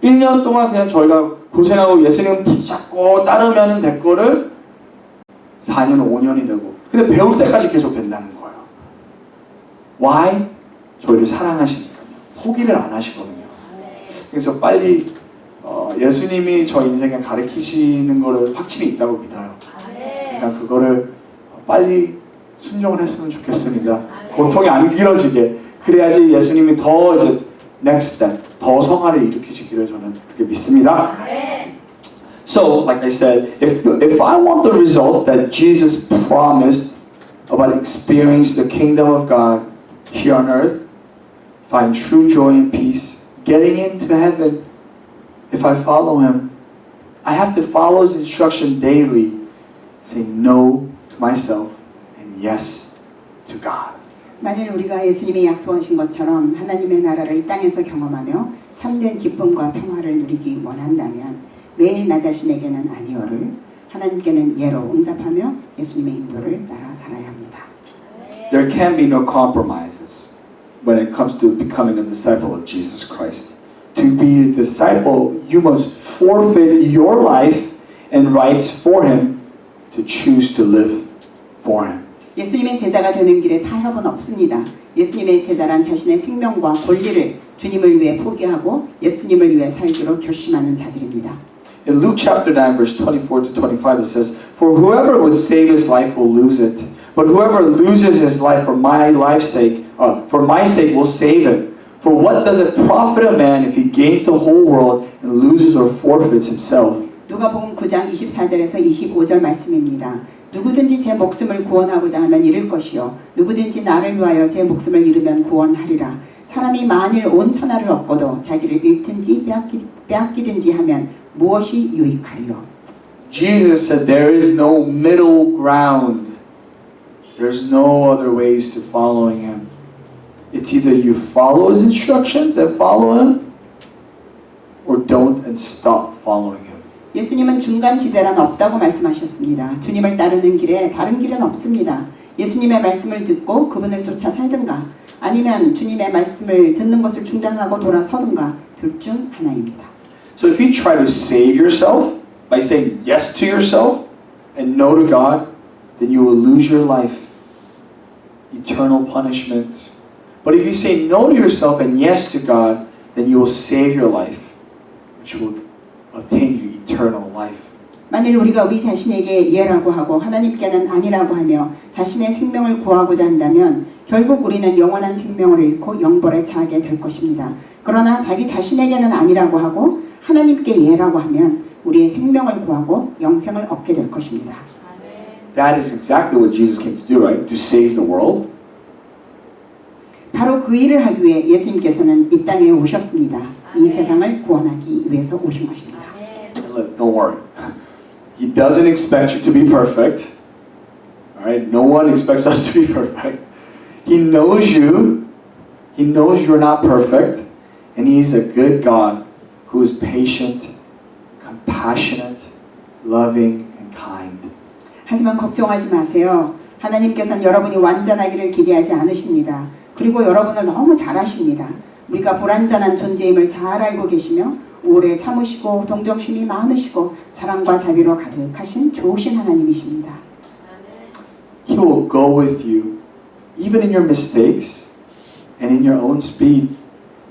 1년 동안 그냥 저희가 고생하고 예수님 붙잡고 따르면 될 거를 4년, 5년이 되고 근데 배울 때까지 계속 된다는 거예요. Why? 저희를 사랑하시니까요. 포기를 안 하시거든요. 그래서 빨리 예수님이 저 인생에 가르치시는 거를 확실히 있다고 믿어요. 그러니까 그거를 빨리 순종을 했으면 좋겠습니다. 고통이 안 길어지게. 그래야지 예수님이 더 이제 next step, 더 성화를 일으키시기를 저는 그렇게 믿습니다. So, like I said, if I want the result that Jesus promised about experiencing the kingdom of God here on earth, find true joy and peace, getting into heaven, if I follow Him, I have to follow His instruction daily, saying no to myself and yes to God. 만일 우리가 예수님이 약속하신 것처럼 하나님의 나라를 이 땅에서 경험하며 참된 기쁨과 평화를 누리기 원한다면 매일 나 자신에게는 아니요를 하나님께는 예로 응답하며 예수님의 인도를 따라 살아야 합니다. There can be no compromises when it comes to becoming a disciple of Jesus Christ. To be a disciple, you must forfeit your life and rights for Him to choose to live for Him. 예수님의 제자가 되는 길에 타협은 없습니다. 예수님의 제자란 자신의 생명과 권리를 주님을 위해 포기하고 예수님을 위해 살기로 결심하는 자들입니다. In Luke chapter 9 verse 24 to 25 it says, For whoever would save his life will lose it, but whoever loses his life for my sake will save it. For what does it profit a man if he gains the whole world and loses or forfeits himself? 누가복음 9장 24절에서 25절 말씀입니다. 누구든지 제 목숨을 구원하고자 하면 잃을 것이요 누구든지 나를 위하여 제 목숨을 잃으면 구원하리라. 사람이 만일 온 천하를 얻고도 자기를 잃든지 빼앗기든지 하면 무엇이 유익하리요? Jesus said there is no middle ground. There's no other ways to following Him. It's either you follow His instructions and follow Him, or don't and stop following Him. 예수님은 중간지대란 없다고 말씀하셨습니다. 주님을 따르는 길에 다른 길은 없습니다. 예수님의 말씀을 듣고 그분을 쫓아 살든가 아니면 주님의 말씀을 듣는 것을 중단하고 돌아서든가 둘 중 하나입니다. So if you try to save yourself by saying yes to yourself and no to God, then you will lose your life, eternal punishment. But if you say no to yourself and yes to God, then you will save your life, which will obtain you eternal life. 만일 우리가 우리 자신에게 예라고 하고 하나님께는 아니라고 하며 자신의 생명을 구하고자 한다면 결국 우리는 영원한 생명을 잃고 영벌에 처하게 될 것입니다. 그러나 자기 자신에게는 아니라고 하고 하나님께 예라고 하면 우리의 생명을 구하고 영생을 얻게 될 것입니다. That is exactly what Jesus came to do, right? To save the world. 바로 그 일을 하기 위해 예수님께서는 이 땅에 오셨습니다. 이 세상을 구원하기 위해서 오신 것입니다. And look, don't worry. He doesn't expect you to be perfect. All right? No one expects us to be perfect. He knows you. He knows you're not perfect. And He's a good God who is patient, compassionate, loving, and kind. 하지만 걱정하지 마세요. 하나님께서는 여러분이 완전하기를 기대하지 않으십니다. 그리고 여러분을 너무 잘 아십니다. 우리가 불완전한 존재임을 잘 알고 계시며 오래 참으시고 동정심이 많으시고 사랑과 자비로 가득하신 좋으신 하나님이십니다. He will go with you, even in your mistakes and in your own speed.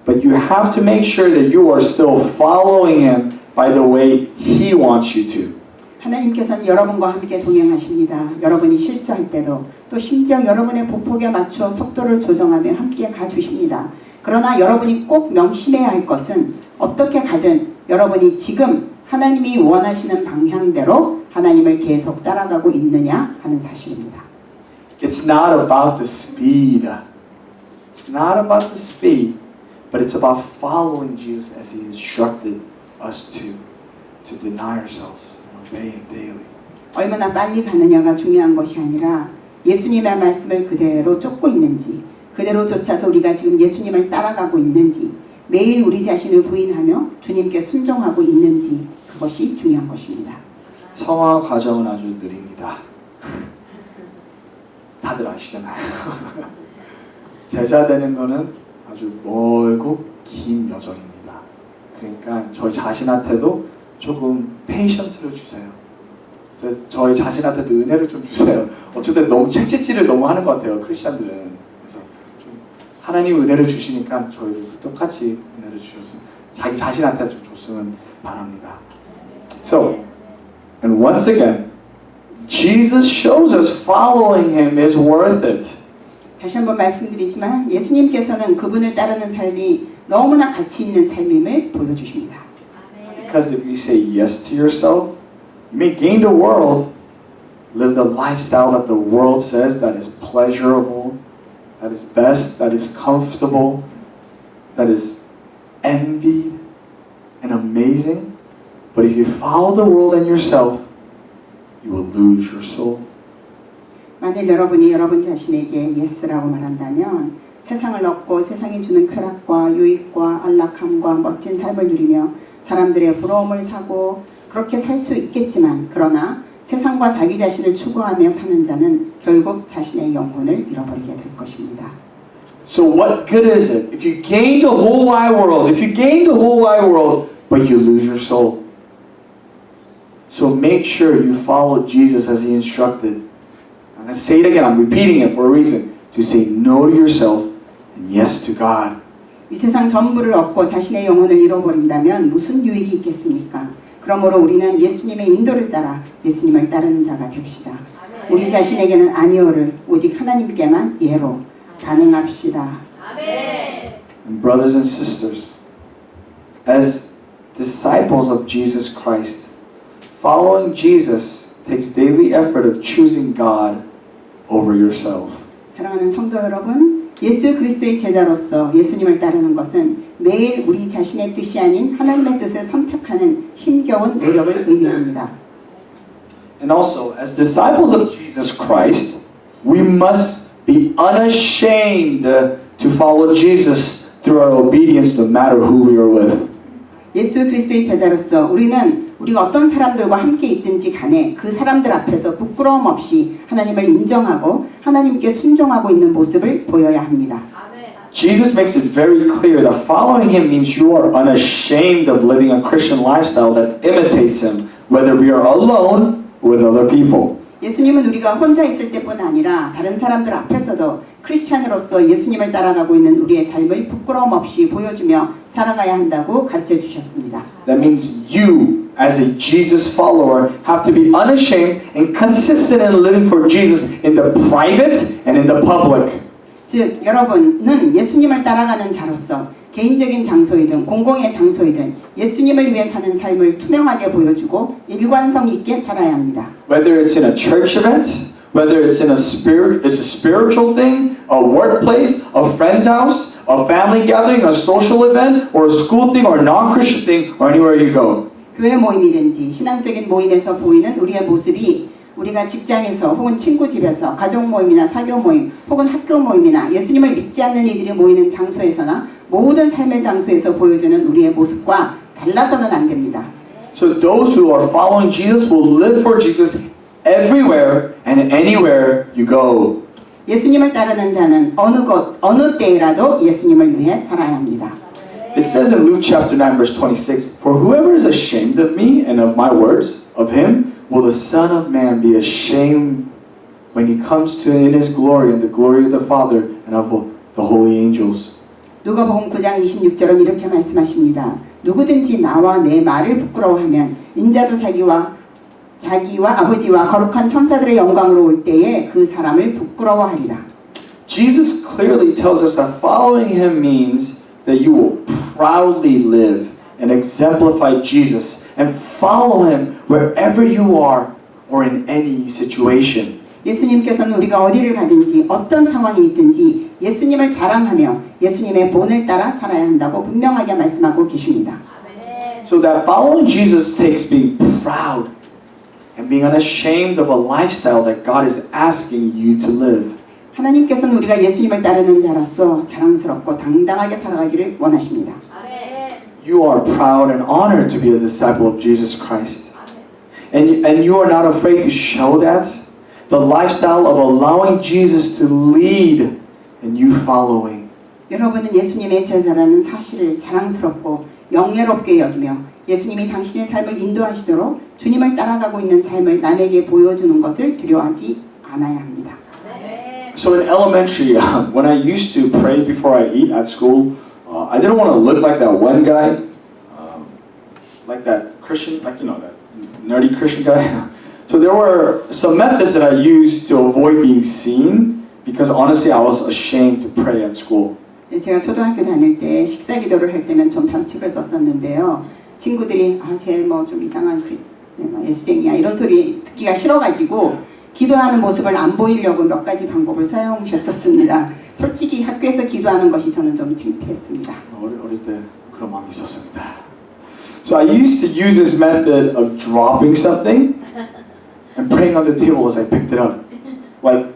But you have to make sure that you are still following Him by the way He wants you to. 하나님께서는 여러분과 함께 동행하십니다. 여러분이 실수할 때도 또 심지어 여러분의 보폭에 맞추어 속도를 조정하며 함께 가주십니다. 그러나 여러분이 꼭 명심해야 할 것은 어떻게 가든 여러분이 지금 하나님이 원하시는 방향대로 하나님을 계속 따라가고 있느냐 하는 사실입니다. It's not about the speed. It's not about the speed, but it's about following Jesus as He instructed us to deny ourselves and obey Him daily. 얼마나 빨리 가느냐가 중요한 것이 아니라 예수님의 말씀을 그대로 쫓고 있는지 그대로 쫓아서 우리가 지금 예수님을 따라가고 있는지 매일 우리 자신을 부인하며 주님께 순종하고 있는지 그것이 중요한 것입니다. 성화 과정은 아주 느립니다. 다들 아시잖아요. 제자 되는 거는 아주 멀고 긴 여정입니다. 그러니까 저희 자신한테도 조금 페이션스를 주세요. 그래서 저희 자신한테도 은혜를 좀 주세요. 어쨌든 너무 책짓질을 너무 하는 것 같아요. 크리스찬들은. 그래서 좀 하나님 은혜를 주시니까 저희도 똑같이 은혜를 주셔서 자기 자신한테 좀 줬으면 바랍니다. So, and once again, Jesus shows us following him is worth it. 다시 한번 말씀드리지만 예수님께서는 그분을 따르는 삶이 너무나 가치 있는 삶임을 보여주십니다. Because if you say yes to yourself, you may gain the world, live the lifestyle that the world says that is pleasurable, that is best, that is comfortable, that is envied and amazing. But if you follow the world and yourself, you will lose your soul. 만일 여러분이 여러분 자신에게 예스라고 말한다면 세상을 얻고 세상이 주는 쾌락과 유익과 안락함과 멋진 삶을 누리며 사람들의 부러움을 사고 그렇게 살 수 있겠지만 그러나 세상과 자기 자신을 추구하며 사는 자는 결국 자신의 영혼을 잃어버리게 될 것입니다. So what good is it if you gain the whole wide world, if you gain the whole wide world, but you lose your soul? So make sure you follow Jesus as he instructed. I'm going to say it again, I'm repeating it for a reason. To say no to yourself and yes to God. 이 세상 전부를 얻고 자신의 영혼을 잃어버린다면 무슨 유익이 있겠습니까? 그러므로 우리는 예수님의 인도를 따라 예수님을 따르는 자가 됩시다. 우리 자신에게는 아니오를 오직 하나님께만 예로 반응합시다. And brothers and sisters, as disciples of Jesus Christ, following Jesus takes daily effort of choosing God over yourself. 사랑하는 성도 여러분, 예수 그리스도의 제자로서 예수님을 따르는 것은 매일 우리 자신의 뜻이 아닌 하나님의 뜻을 선택하는 힘겨운 노력을 의미합니다. And also, as disciples of Jesus Christ, we must be unashamed to follow Jesus through our obedience no matter who we are with. 예수 그리스도의 제자로서 우리는 우리가 어떤 사람들과 함께 있든지 간에 그 사람들 앞에서 부끄러움 없이 하나님을 인정하고 하나님께 순종하고 있는 모습을 보여야 합니다. Jesus makes it very clear that following him means you are unashamed of living a Christian lifestyle that imitates him, whether we are alone or with other people. 예수님은 우리가 혼자 있을 때뿐 아니라 다른 사람들 앞에서도 크리스찬으로서 예수님을 따라가고 있는 우리의 삶을 부끄러움 없이 보여주며 살아가야 한다고 가르쳐 주셨습니다. That means you, as a Jesus follower, have to be unashamed and consistent in living for Jesus in the private and in the public. 즉 여러분은 예수님을 따라가는 자로서 개인적인 장소이든 공공의 장소이든 예수님을 위해 사는 삶을 투명하게 보여주고 일관성 있게 살아야 합니다. Whether it's in a church event, whether it's in a spiritual thing, a workplace, a friend's house, a family gathering, a social event, or a school thing, or a non-Christian thing, or anywhere you go. 교회 모임이든지 신앙적인 모임에서 보이는 우리의 모습이 우리가 직장에서 혹은 친구 집에서 가족 모임이나 사교 모임 혹은 학교 모임이나 예수님을 믿지 않는 이들이 모이는 장소에서나 모든 삶의 장소에서 보여주는 우리의 모습과 달라서는 안 됩니다. So those who are following Jesus will live for Jesus everywhere and anywhere you go. 예수님을 따르는 자는 어느 곳, 어느 때라도 예수님을 위해 살아야 합니다. It says in Luke chapter 9 verse 26, For whoever is ashamed of me and of my words, of him will the Son of Man be ashamed when he comes to in his glory and the glory of the Father and of the holy angels. 누가복음 9장 26절은 이렇게 말씀하십니다. 누구든지 나와 내 말을 부끄러워하면 인자도 자기와 아버지와 거룩한 천사들의 영광으로 올 때에 그 사람을 부끄러워하리라. Jesus clearly tells us that following him means that you will proudly live and exemplify Jesus and follow him wherever you are or in any situation. 예수님께서는 우리가 어디를 가든지 어떤 상황이 있든지 예수님을 자랑하며 예수님의 본을 따라 살아야 한다고 분명하게 말씀하고 계십니다. So that following Jesus takes being proud and being unashamed of a lifestyle that God is asking you to live. 하나님께서는 우리가 예수님을 따르는 자로서 자랑스럽고 당당하게 살아가기를 원하십니다. You are proud and honored to be a disciple of Jesus Christ. And you are not afraid to show that. The lifestyle of allowing Jesus to lead and you following. 여러분은 예수님의 제자라는 사실을 자랑스럽고 영예롭게 여기며 예수님이 당신의 삶을 인도하시도록 주님을 따라가고 있는 삶을 남에게 보여주는 것을 두려워하지 않아야 합니다. So in elementary, when I used to pray before I eat at school, I didn't want to look like that one guy, like that Christian, like that nerdy Christian guy. So there were some methods that I used to avoid being seen because honestly I was ashamed to pray at school. 네, 제가 초등학교 다닐 때 식사 기도를 할 때면 좀 변칙을 썼었는데요. 친구들이 쟤 뭐 좀 이상한 예수쟁이야 이런 소리 듣기가 싫어가지고 기도하는 모습을 안 보이려고 몇 가지 방법을 사용했었습니다. 솔직히 학교에서 기도하는 것이 저는 좀 창피했습니다. 어릴 때 그런 마음이 있었습니다. So I used to use this method of dropping something and praying on the table as I picked it up. Like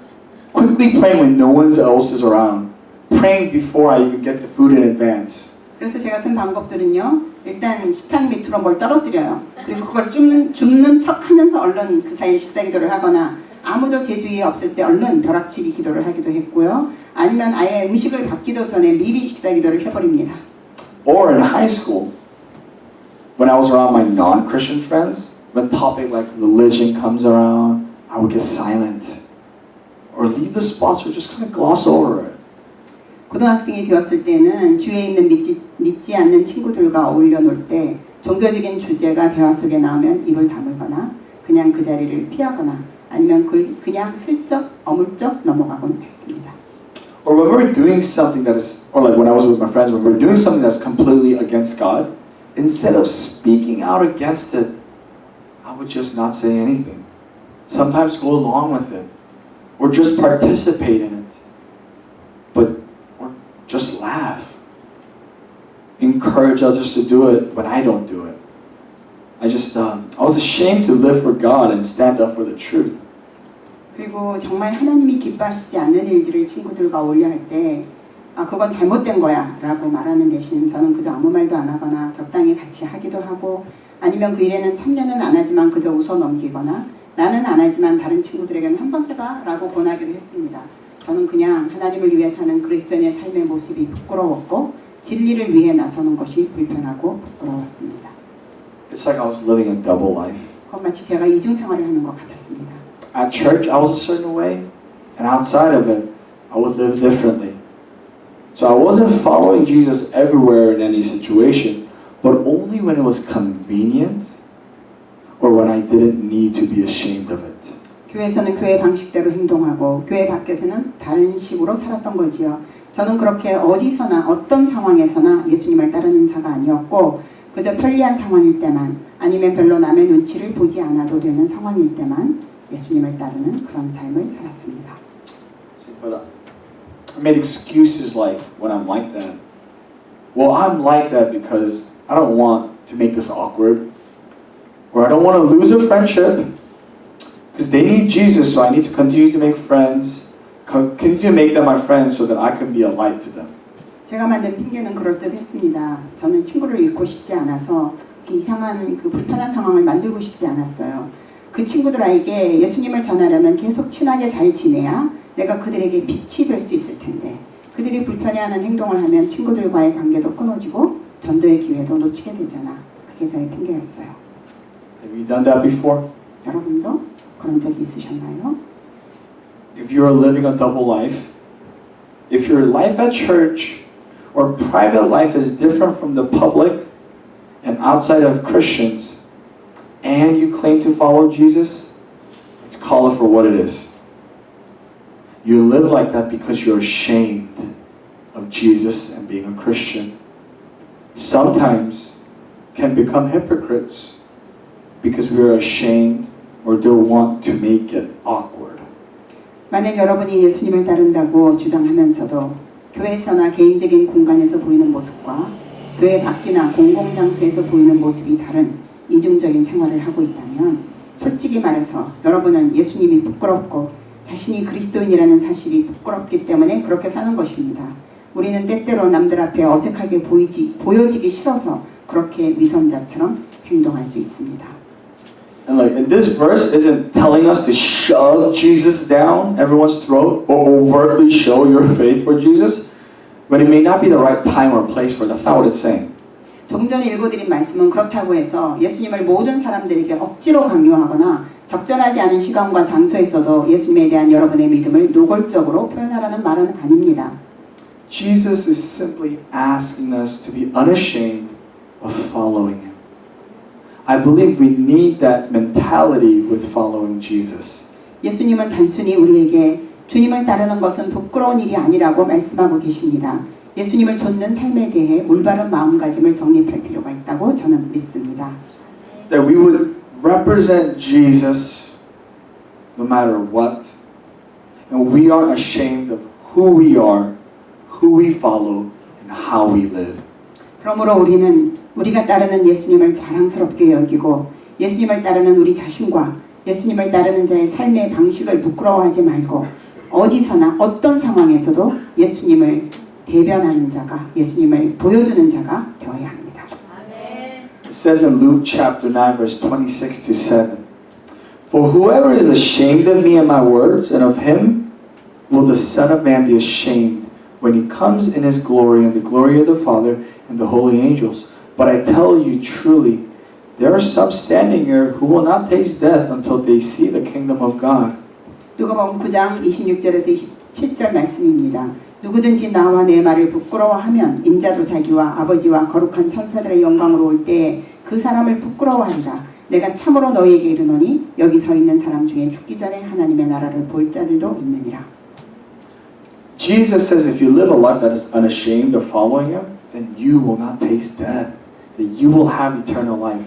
quickly praying when no one else is around. Praying before I even get the food in advance. 그래서 제가 쓴 방법들은요. 일단 식탁 밑으로 뭘 떨어뜨려요. 그리고 그걸 줍는 척하면서 얼른 그 사이에 식사 기도를 하거나 아무도 제 주위에 없을 때 얼른 벼락치기 기도를 하기도 했고요. 아니면 아예 음식을 받기도 전에 미리 식사 기도를 해버립니다. Or in high school, when I was around my non-Christian friends, when topic like religion comes around, I would get silent or leave the spots or just kind of gloss over it. 고등학생이 되었을 때는 주위에 있는 믿지 않는 친구들과 어울려 놀 때 종교적인 주제가 대화 속에 나오면 입을 다물거나 그냥 그 자리를 피하거나 아니면 그냥 슬쩍 어물쩍 넘어가곤 했습니다. Or when we're doing something that is, or like when I was with my friends, when we're doing something that's completely against God, instead of speaking out against it, I would just not say anything. Sometimes go along with it, or just participate in it, but or just laugh. Encourage others to do it when I don't do it. I was ashamed to live for God and stand up for the truth. 그리고 정말 하나님이 기뻐하시지 않는 일들을 친구들과 어울려 할 때 그건 잘못된 거야 라고 말하는 대신 저는 그저 아무 말도 안 하거나 적당히 같이 하기도 하고 아니면 그 일에는 참여는 안 하지만 그저 웃어 넘기거나 나는 안 하지만 다른 친구들에게는 한번 해봐 라고 권하기도 했습니다. 저는 그냥 하나님을 위해 사는 그리스도인의 삶의 모습이 부끄러웠고 진리를 위해 나서는 것이 불편하고 부끄러웠습니다. It's like I was living a double life. 그건 마치 제가 이중 생활을 하는 것 같았습니다. At church, I was a certain way, and outside of it, I would live differently. So I wasn't following Jesus everywhere in any situation, but only when it was convenient or when I didn't need to be ashamed of it. 교회에서는 교회 방식대로 행동하고 교회 밖에서는 다른 식으로 살았던 거지요. 저는 그렇게 어디서나 어떤 상황에서나 예수님을 따르는 자가 아니었고 그저 편리한 상황일 때만 아니면 별로 남의 눈치를 보지 않아도 되는 상황일 때만 예수님을 따르는 그런 삶을 살았습니다. But I made excuses like when I'm like that. Well, I'm like that because I don't want to make this awkward, or I don't want to lose a friendship because they need Jesus, so I need to continue to make friends, continue to make them my friends so that I can be a light to them. 제가 만든 핑계는 그럴듯했습니다. 저는 친구를 잃고 싶지 않아서 이상한 불편한 상황을 만들고 싶지 않았어요. 그 친구들에게 예수님을 전하려면 계속 친하게 잘 지내야 내가 그들에게 빛이 될 수 있을 텐데 그들이 불편해하는 행동을 하면 친구들과의 관계도 끊어지고 전도의 기회도 놓치게 되잖아. 그게 저의 핑계였어요. Have you done that before? 여러분도 그런 적이 있으셨나요? If you are living a double life, if your life at church or private life is different from the public and outside of Christians, and you claim to follow Jesus, let's call it for what it is. You live like that because you're ashamed of Jesus and being a Christian. Sometimes can become hypocrites because we're ashamed or don't want to make it awkward. 만약 여러분이 예수님을 따른다고 주장하면서도 교회에서나 개인적인 공간에서 보이는 모습과 교회 밖이나 공공장소에서 보이는 모습이 다른 이중적인 생활을 하고 있다면 솔직히 말해서 여러분은 예수님이 부끄럽고 자신이 그리스도인이라는 사실이 부끄럽기 때문에 그렇게 사는 것입니다. 우리는 때때로 남들 앞에 어색하게 보여지기 싫어서 그렇게 위선자처럼 행동할 수 있습니다. And this verse isn't telling us to shove Jesus down everyone's throat or overtly show your faith for Jesus, but it may not be the right time or place for it. That's not what it's saying. 조금 전에 읽어드린 말씀은 그렇다고 해서 예수님을 모든 사람들에게 억지로 강요하거나 적절하지 않은 시간과 장소에서도 예수님에 대한 여러분의 믿음을 노골적으로 표현하라는 말은 아닙니다. Jesus is simply asking us to be unashamed of following Him. I believe we need that mentality with following Jesus. 예수님은 단순히 우리에게 주님을 따르는 것은 부끄러운 일이 아니라고 말씀하고 계십니다. 예수님을 좇는 삶에 대해 올바른 마음가짐을 정립할 필요가 있다고 저는 믿습니다. That we would represent Jesus no matter what. And we aren't ashamed of who we are, who we follow, and how we live. 그러므로 우리는 우리가 따르는 예수님을 자랑스럽게 여기고 예수님을 따르는 우리 자신과 예수님을 따르는 자의 삶의 방식을 부끄러워하지 말고 어디서나 어떤 상황에서도 예수님을 대변하는 자가, 예수님을 보여주는 자가 되어야 합니다. It says in Luke chapter 9 verse 26 to 7, For whoever is ashamed of me and my words, and of him will the Son of Man be ashamed when he comes in his glory and the glory of the Father and the holy angels. But I tell you truly, there are some standing here who will not taste death until they see the kingdom of God. 누가복음 9장 26절에서 27절 말씀입니다. 누구든지 나와 내 말을 부끄러워하면 인자도 자기와 아버지와 거룩한 천사들의 영광으로 올 때에 그 사람을 부끄러워하리라. 내가 참으로 너희에게 이르노니 여기 서 있는 사람 중에 죽기 전에 하나님의 나라를 볼 자들도 있느니라. Jesus says if you live a life that is unashamed of following him, then you will not taste death. That you will have eternal life.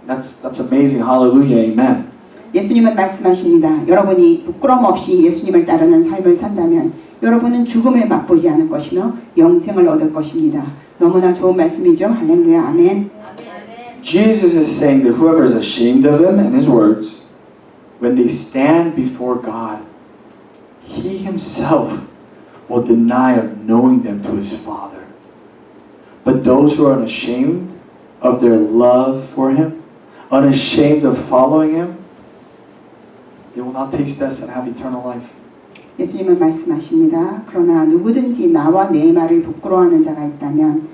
That's amazing. Hallelujah. Amen. 예수님은 말씀하십니다. 여러분이 부끄러움 없이 예수님을 따르는 삶을 산다면 여러분은 죽음을 맛보지 않을 것이며 영생을 얻을 것입니다. 너무나 좋은 말씀이죠. 할렐루야. 아멘. Jesus is saying that whoever is ashamed of him and his words, when they stand before God, he himself will deny of knowing them to his Father. But those who are unashamed of their love for him, unashamed of following him, they will not taste death and have eternal life. 예수님은 말씀하십니다. 그러나 누구든지 나와 내 말을 부끄러워하는 자가 있다면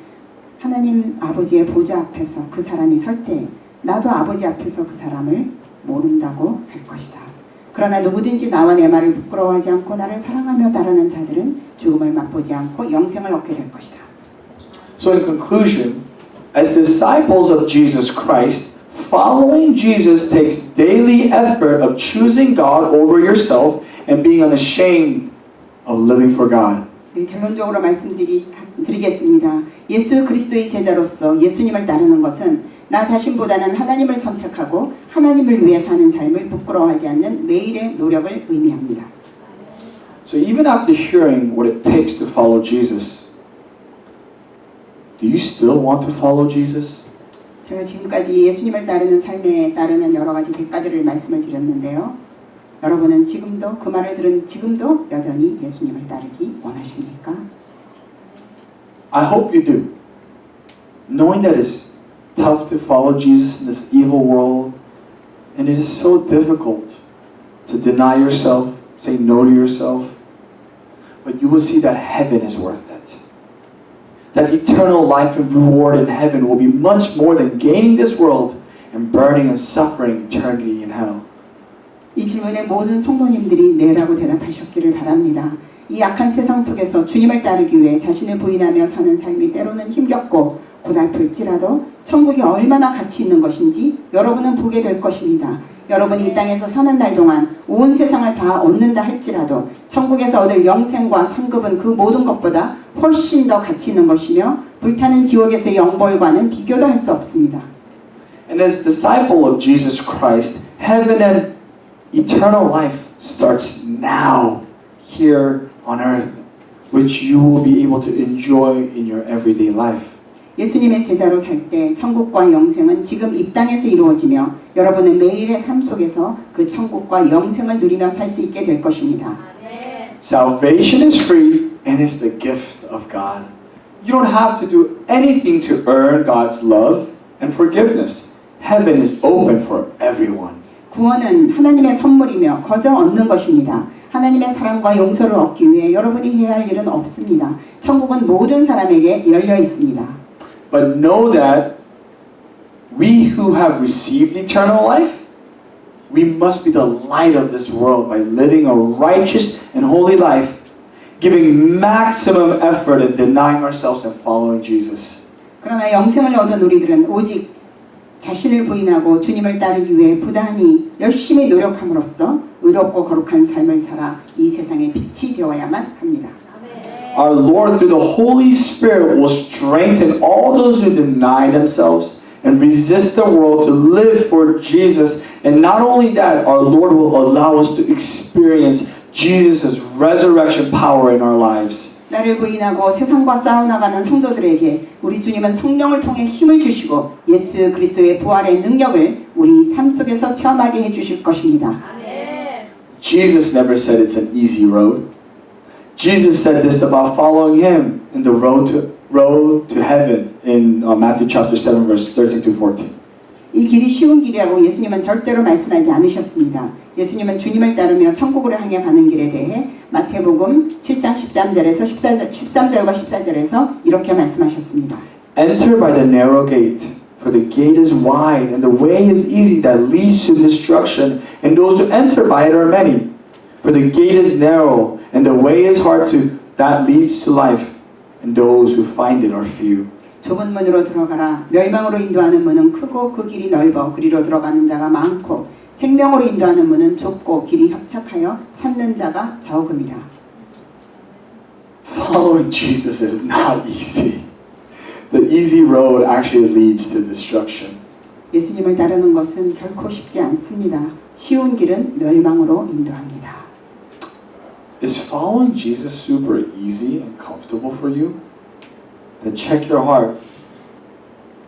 하나님 아버지의 보좌 앞에서 그 사람이 설 때 나도 아버지 앞에서 그 사람을 모른다고 할 것이다. 그러나 누구든지 나와 내 말을 부끄러워하지 않고 나를 사랑하며 따르는 자들은 죽음을 맛보지 않고 영생을 얻게 될 것이다. So in conclusion, as disciples of Jesus Christ, following Jesus takes daily effort of choosing God over yourself and being unashamed of living for God. 결론적으로 말씀드리겠습니다. 예수 그리스도의 제자로서 예수님을 따르는 것은 나 자신보다는 하나님을 선택하고 하나님을 위해 사는 삶을 부끄러워하지 않는 매일의 노력을 의미합니다. So even after hearing what it takes to follow Jesus, do you still want to follow Jesus? 제가 지금까지 예수님을 따르는 삶에 따르는 여러 가지 대가들을 말씀을 드렸는데요. 여러분은 지금도 그 말을 들은 지금도 여전히 예수님을 따르기 원하십니까? I hope you do. Knowing that it's tough to follow Jesus in this evil world, and it is so difficult to deny yourself, say no to yourself, but you will see that heaven is worth it. That eternal life and reward in heaven will be much more than gaining this world and burning and suffering eternity in hell. 이 질문에 모든 성도님들이 네라고 대답하셨기를 바랍니다. 이 악한 세상 속에서 주님을 따르기 위해 자신을 부인하며 사는 삶이 때로는 힘겹고 고달플지라도 천국이 얼마나 가치 있는 것인지 여러분은 보게 될 것입니다. 여러분이 이 땅에서 사는 날 동안 온 세상을 다 얻는다 할지라도 천국에서 얻을 영생과 상급은 그 모든 것보다 훨씬 더 가치 있는 것이며 불타는 지옥에서의 영벌과는 비교도 할 수 없습니다. And as disciple of Jesus Christ, heaven and eternal life starts now, here on earth, which you will be able to enjoy in your everyday life. 예수님의 제자로 살 때 천국과 영생은 지금 이 땅에서 이루어지며 여러분은 매일의 삶 속에서 그 천국과 영생을 누리며 살 수 있게 될 것입니다. Salvation is free and it's the gift of God. You don't have to do anything to earn God's love and forgiveness. Heaven is open for everyone. 구원은 하나님의 선물이며 거저 얻는 것입니다. 하나님의 사랑과 용서를 얻기 위해 여러분이 해야 할 일은 없습니다. 천국은 모든 사람에게 열려 있습니다. But know that we who have received eternal life, we must be the light of this world by living a righteous and holy life, giving maximum effort in denying ourselves and following Jesus. 그러나 영생을 얻은 우리들은 오직 자신을 부인하고 주님을 따르기 위해 부단히 열심히 노력함으로써 의롭고 거룩한 삶을 살아 이 세상의 빛이 되어야만 합니다. Our Lord, through the Holy Spirit, will strengthen all those who deny themselves and resist the world to live for Jesus. And not only that, our Lord will allow us to experience Jesus' resurrection power in our lives. 나를 부인하고 세상과 싸워나가는 성도들에게 우리 주님은 성령을 통해 힘을 주시고 예수 그리스도의 부활의 능력을 우리 삶 속에서 체험하게 해주실 것입니다. Jesus never said it's an easy road. Jesus said this about following Him in the road to heaven in Matthew chapter 7 verse 13 to 14. 이 길이 쉬운 길이라고 예수님은 절대로 말씀하지 않으셨습니다. 예수님은 주님을 따르며 천국으로 향해 가는 길에 대해 마태복음 7장 13절에서 13절과 14절에서 이렇게 말씀하셨습니다. Enter by the narrow gate, for the gate is wide and the way is easy that leads to destruction, and those who enter by it are many. For the gate is narrow and the way is hard that leads to life, and those who find it are few. 좁은 문으로 들어가라. 멸망으로 인도하는 문은 크고 그 길이 넓어 그리로 들어가는 자가 많고 생명으로 인도하는 문은 좁고 길이 협착하여 찾는 자가 적음이라. Following Jesus is not easy. The easy road actually leads to destruction. 예수님을 따르는 것은 결코 쉽지 않습니다. 쉬운 길은 멸망으로 인도합니다. Is following Jesus super easy and comfortable for you? Then check your heart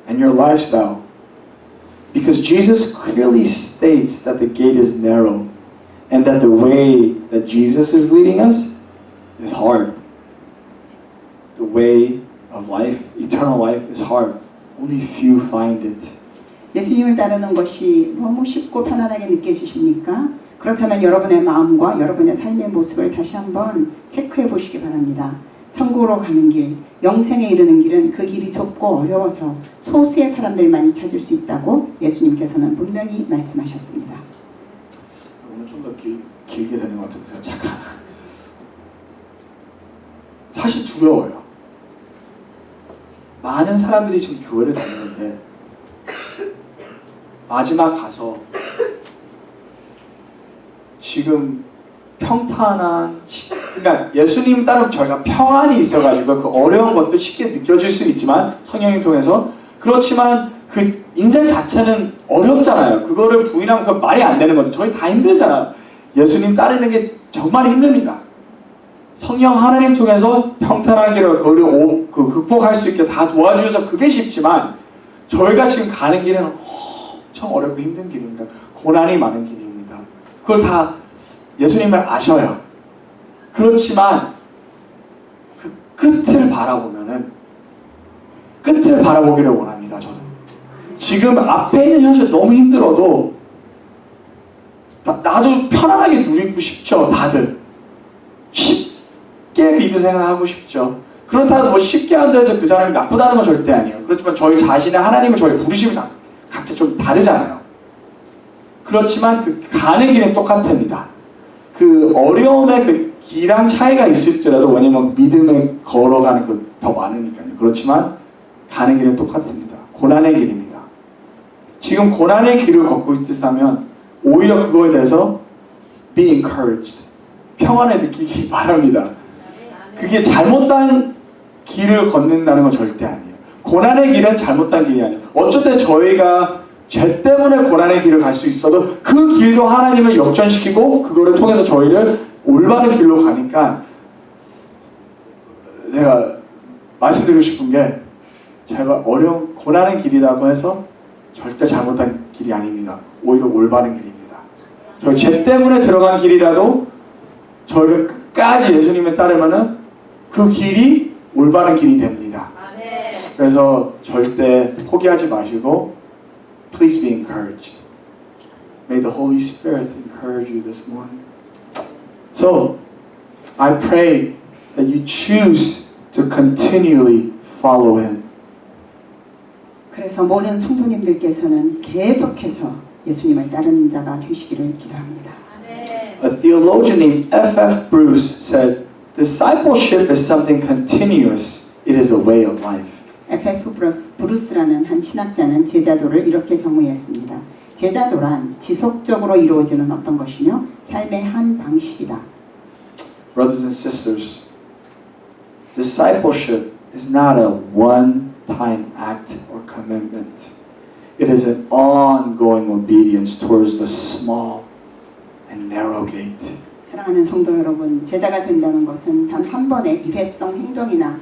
and your lifestyle. Because Jesus clearly states that the gate is narrow and that the way that Jesus is leading us is hard. The way of life, eternal life, is hard. Only few find it. 예수님을 따르는 것이 너무 쉽고 편안하게 느껴지십니까? 그렇다면 여러분의 마음과 여러분의 삶의 모습을 다시 한번 체크해 보시기 바랍니다. 천국으로 가는 길, 영생에 이르는 길은 그 길이 좁고 어려워서 소수의 사람들만이 찾을 수 있다고 예수님께서는 분명히 말씀하셨습니다. 오늘 좀 더 길게 되는 것 같은데요. 잠깐. 사실 두려워요. 많은 사람들이 지금 교회를 다니는데 마지막 가서 지금 평탄한, 그러니까 예수님 따르면 저희가 평안이 있어가지고 그 어려운 것도 쉽게 느껴질 수 있지만 성령님 통해서, 그렇지만 그 인생 자체는 어렵잖아요. 그거를 부인하면 그 말이 안 되는 거죠. 저희 다 힘들잖아요. 예수님 따르는 게 정말 힘듭니다. 성령 하나님 통해서 평탄한 길을 그걸 극복할 수 있게 다 도와주셔서 그게 쉽지만 저희가 지금 가는 길은 엄청 어렵고 힘든 길입니다. 고난이 많은 길입니다. 그걸 다 예수님을 아셔요. 그렇지만 그 끝을 바라보기를 원합니다. 저는 지금 앞에 있는 현실 너무 힘들어도 나도 편안하게 누리고 싶죠. 다들 쉽게 믿음 생활하고 싶죠. 그렇다고 뭐 쉽게 한다 해서 그 사람이 나쁘다는 건 절대 아니에요. 그렇지만 저희 자신의 하나님을 저희 부르심이 각자 좀 다르잖아요. 그렇지만 그 가는 길은 똑같습니다. 그 어려움의 그 길랑 차이가 있을지라도, 왜냐면 믿음을 걸어가는 그 더 많으니까요. 그렇지만 가는 길은 똑같습니다. 고난의 길입니다. 지금 고난의 길을 걷고 있다면 오히려 그거에 대해서 be encouraged, 평안에 느끼기 바랍니다. 그게 잘못된 길을 걷는다는 건 절대 아니에요. 고난의 길은 잘못된 길이 아니에요. 어쨌든 저희가 죄 때문에 고난의 길을 갈 수 있어도 그 길도 하나님을 역전시키고 그거를 통해서 저희를 올바른 길로 가니까, 제가 말씀드리고 싶은 게, 제가 어려운 고난의 길이라고 해서 절대 잘못된 길이 아닙니다. 오히려 올바른 길입니다. 저희 죄 때문에 들어간 길이라도 저희가 끝까지 예수님을 따르면은 그 길이 올바른 길이 됩니다. 그래서 절대 포기하지 마시고 Please be encouraged. May the Holy Spirit encourage you this morning. So, I pray that you choose to continually follow Him. 그래서 모든 성도님들께서는 계속해서 예수님을 따르는 자가 되시기를 기도합니다. A theologian named F.F. Bruce said, discipleship is something continuous. It is a way of life. F.F. 브루스라는 한 신학자는 제자도를 이렇게 정의했습니다. 제자도란 지속적으로 이루어지는 어떤 것이며 삶의 한 방식이다. Brothers and sisters, discipleship is not a one-time act or commitment. It is an ongoing obedience towards the small and narrow gate. 사랑하는 성도 여러분, 제자가 된다는 것은 단 한 번의 일회성 행동이나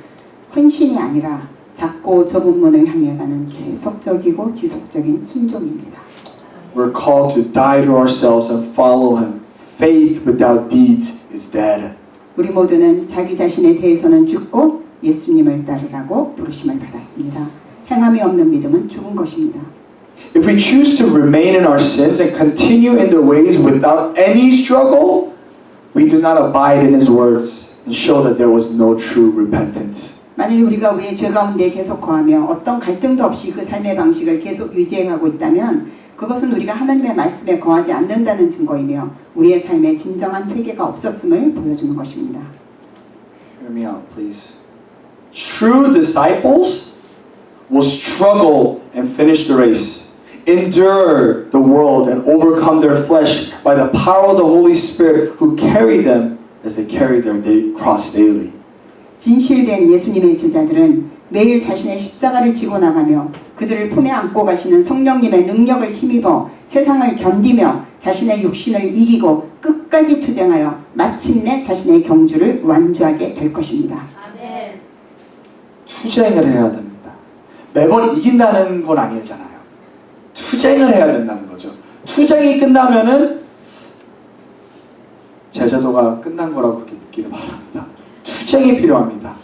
헌신이 아니라 작고 좁은 문을 향해 가는 계속적이고 지속적인 순종입니다. We're called to die to ourselves and follow Him. Faith without deeds is dead. 우리 모두는 자기 자신에 대해서는 죽고 예수님을 따르라고 부르심을 받았습니다. 행함이 없는 믿음은 죽은 것입니다. If we choose to remain in our sins and continue in the ways without any struggle, we do not abide in His words and show that there was no true repentance. 만일 우리가 우리의 죄 가운데 계속 거하며 어떤 갈등도 없이 그 삶의 방식을 계속 유지해가고 있다면 그것은 우리가 하나님의 말씀에 거하지 않는다는 증거이며 우리의 삶에 진정한 회개가 없었음을 보여주는 것입니다. Hear me out, please. True disciples will struggle and finish the race, endure the world and overcome their flesh by the power of the Holy Spirit who carried them as they carried their cross daily. 진실된 예수님의 제자들은 매일 자신의 십자가를 지고 나가며 그들을 품에 안고 가시는 성령님의 능력을 힘입어 세상을 견디며 자신의 육신을 이기고 끝까지 투쟁하여 마침내 자신의 경주를 완주하게 될 것입니다. 아멘. 투쟁을 해야 됩니다. 매번 이긴다는 건 아니잖아요. 투쟁을 해야 된다는 거죠. 투쟁이 끝나면은 제자도가 끝난 거라고 그렇게 믿기를 바랍니다. 투쟁이 필요합니다.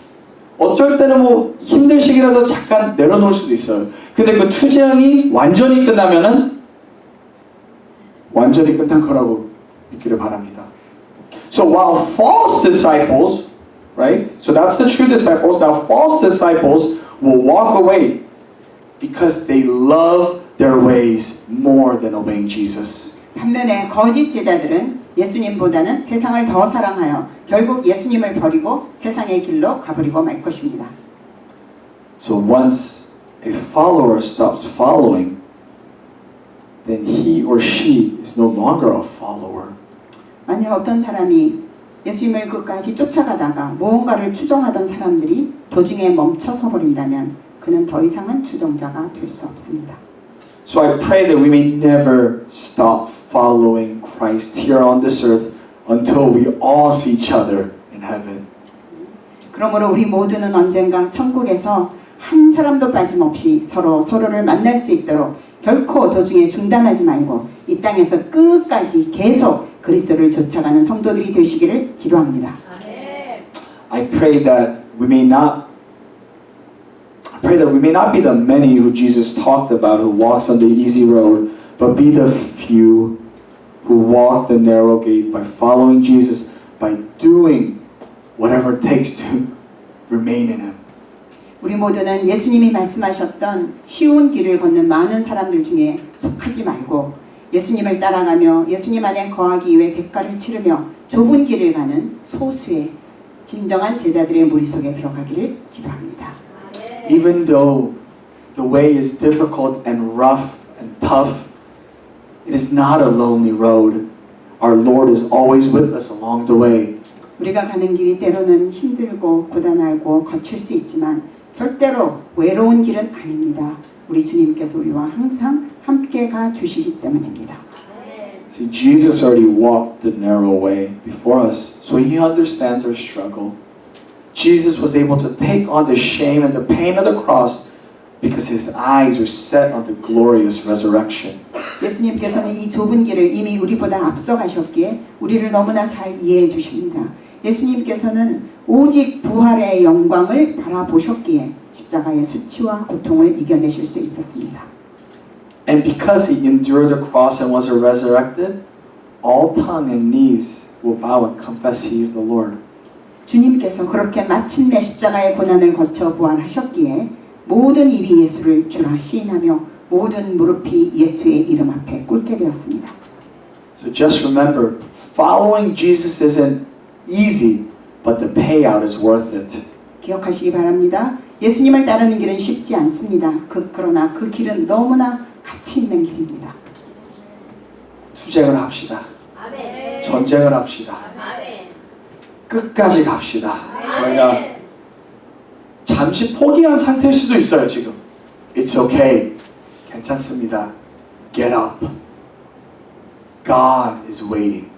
어쩔 때는 뭐 힘든 시기라서 잠깐 내려놓을 수도 있어요. 근데 그 투쟁이 완전히 끝나면은 완전히 끝난 거라고 믿기를 바랍니다. So while false disciples, right? So that's the true disciples. Now false disciples will walk away because they love their ways more than obeying Jesus. 반면에 거짓 제자들은 예수님보다는 세상을 더 사랑하여 결국 예수님을 버리고 세상의 길로 가버리고 말 것입니다. So once a follower stops following, then he or she is no longer a follower. 만일 어떤 사람이 예수님을 끝까지 쫓아가다가 무언가를 추종하던 사람들이 도중에 멈춰서 버린다면 그는 더 이상은 추종자가 될 수 없습니다. So I pray that we may never stop following Christ here on this earth until we all see each other in heaven. 그러므로 우리 모두는 언젠가 천국에서 한 사람도 빠짐없이 서로를 만날 수 있도록 결코 도중에 중단하지 말고 이 땅에서 끝까지 계속 그리스도를 쫓아가는 성도들이 되시기를 기도합니다. 아멘. I pray that we may not be the many who Jesus talked about who walks on the easy road, but be the few who walk the narrow gate by following Jesus, by doing whatever it takes to remain in Him. 우리 모두는 예수님이 말씀하셨던 쉬운 길을 걷는 많은 사람들 중에 속하지 말고 예수님을 따라가며 예수님 안에 거하기 위해 대가를 치르며 좁은 길을 가는 소수의 진정한 제자들의 무리 속에 들어가기를 기도합니다. Even though the way is difficult and rough and tough, it is not a lonely road. Our Lord is always with us along the way. 우리가 가는 길이 때로는 힘들고 고단하고 거칠 수 있지만 절대로 외로운 길은 아닙니다. 우리 주님께서 우리와 항상 함께 가 주시기 때문입니다. See, Jesus already walked the narrow way before us, so He understands our struggle. Jesus was able to take on the shame and the pain of the cross because His eyes were set on the glorious resurrection. 예수님께서는 이 좁은 길을 이미 우리보다 앞서 가셨기에 우리를 너무나 잘 이해해 주십니다. 예수님께서는 오직 부활의 영광을 바라보셨기에 십자가의 수치와 고통을 이겨내실 수 있었습니다. And because He endured the cross and was resurrected, all tongue and knees will bow and confess He is the Lord. 주님께서 그렇게 마침내 십자가의 고난을 거쳐 부활하셨기에 모든 입이 예수를 주라 시인하며 모든 무릎이 예수의 이름 앞에 꿇게 되었습니다. So just remember, following Jesus isn't easy, but the payout is worth it. 기억하시기 바랍니다. 예수님을 따르는 길은 쉽지 않습니다. 그러나 그 길은 너무나 가치 있는 길입니다. 투쟁을 합시다. 아멘. 전쟁을 합시다. 아멘. 끝까지 갑시다. 저희가 잠시 포기한 상태일 수도 있어요 지금. It's okay. 괜찮습니다. Get up. God is waiting.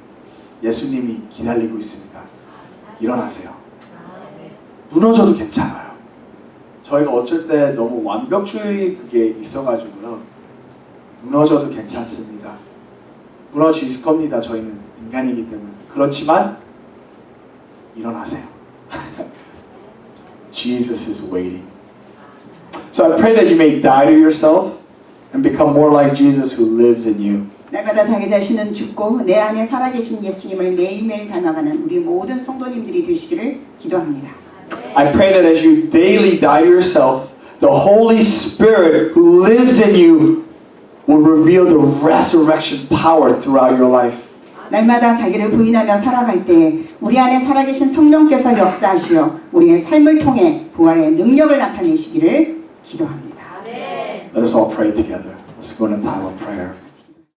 예수님이 기다리고 있습니다. 일어나세요. 무너져도 괜찮아요. 저희가 어쩔 때 너무 완벽주의 그게 있어가지고요. 무너져도 괜찮습니다. 무너질 겁니다. 저희는 인간이기 때문에. 그렇지만 일어나세요. Jesus is waiting. So I pray that you may die to yourself and become more like Jesus who lives in you. 날마다 자기 자신은 죽고 내 안에 살아계신 예수님을 매일매일 닮아가는 우리 모든 성도님들이 되시기를 기도합니다. I pray that as you daily die to yourself, the Holy Spirit who lives in you will reveal the resurrection power throughout your life. 날마다 자기를 부인하며 살아갈 때 우리 안에 살아계신 성령께서 역사하시어 우리의 삶을 통해 부활의 능력을 나타내시기를 기도합니다. 아멘. Let us all pray together. Let's go in a time of prayer.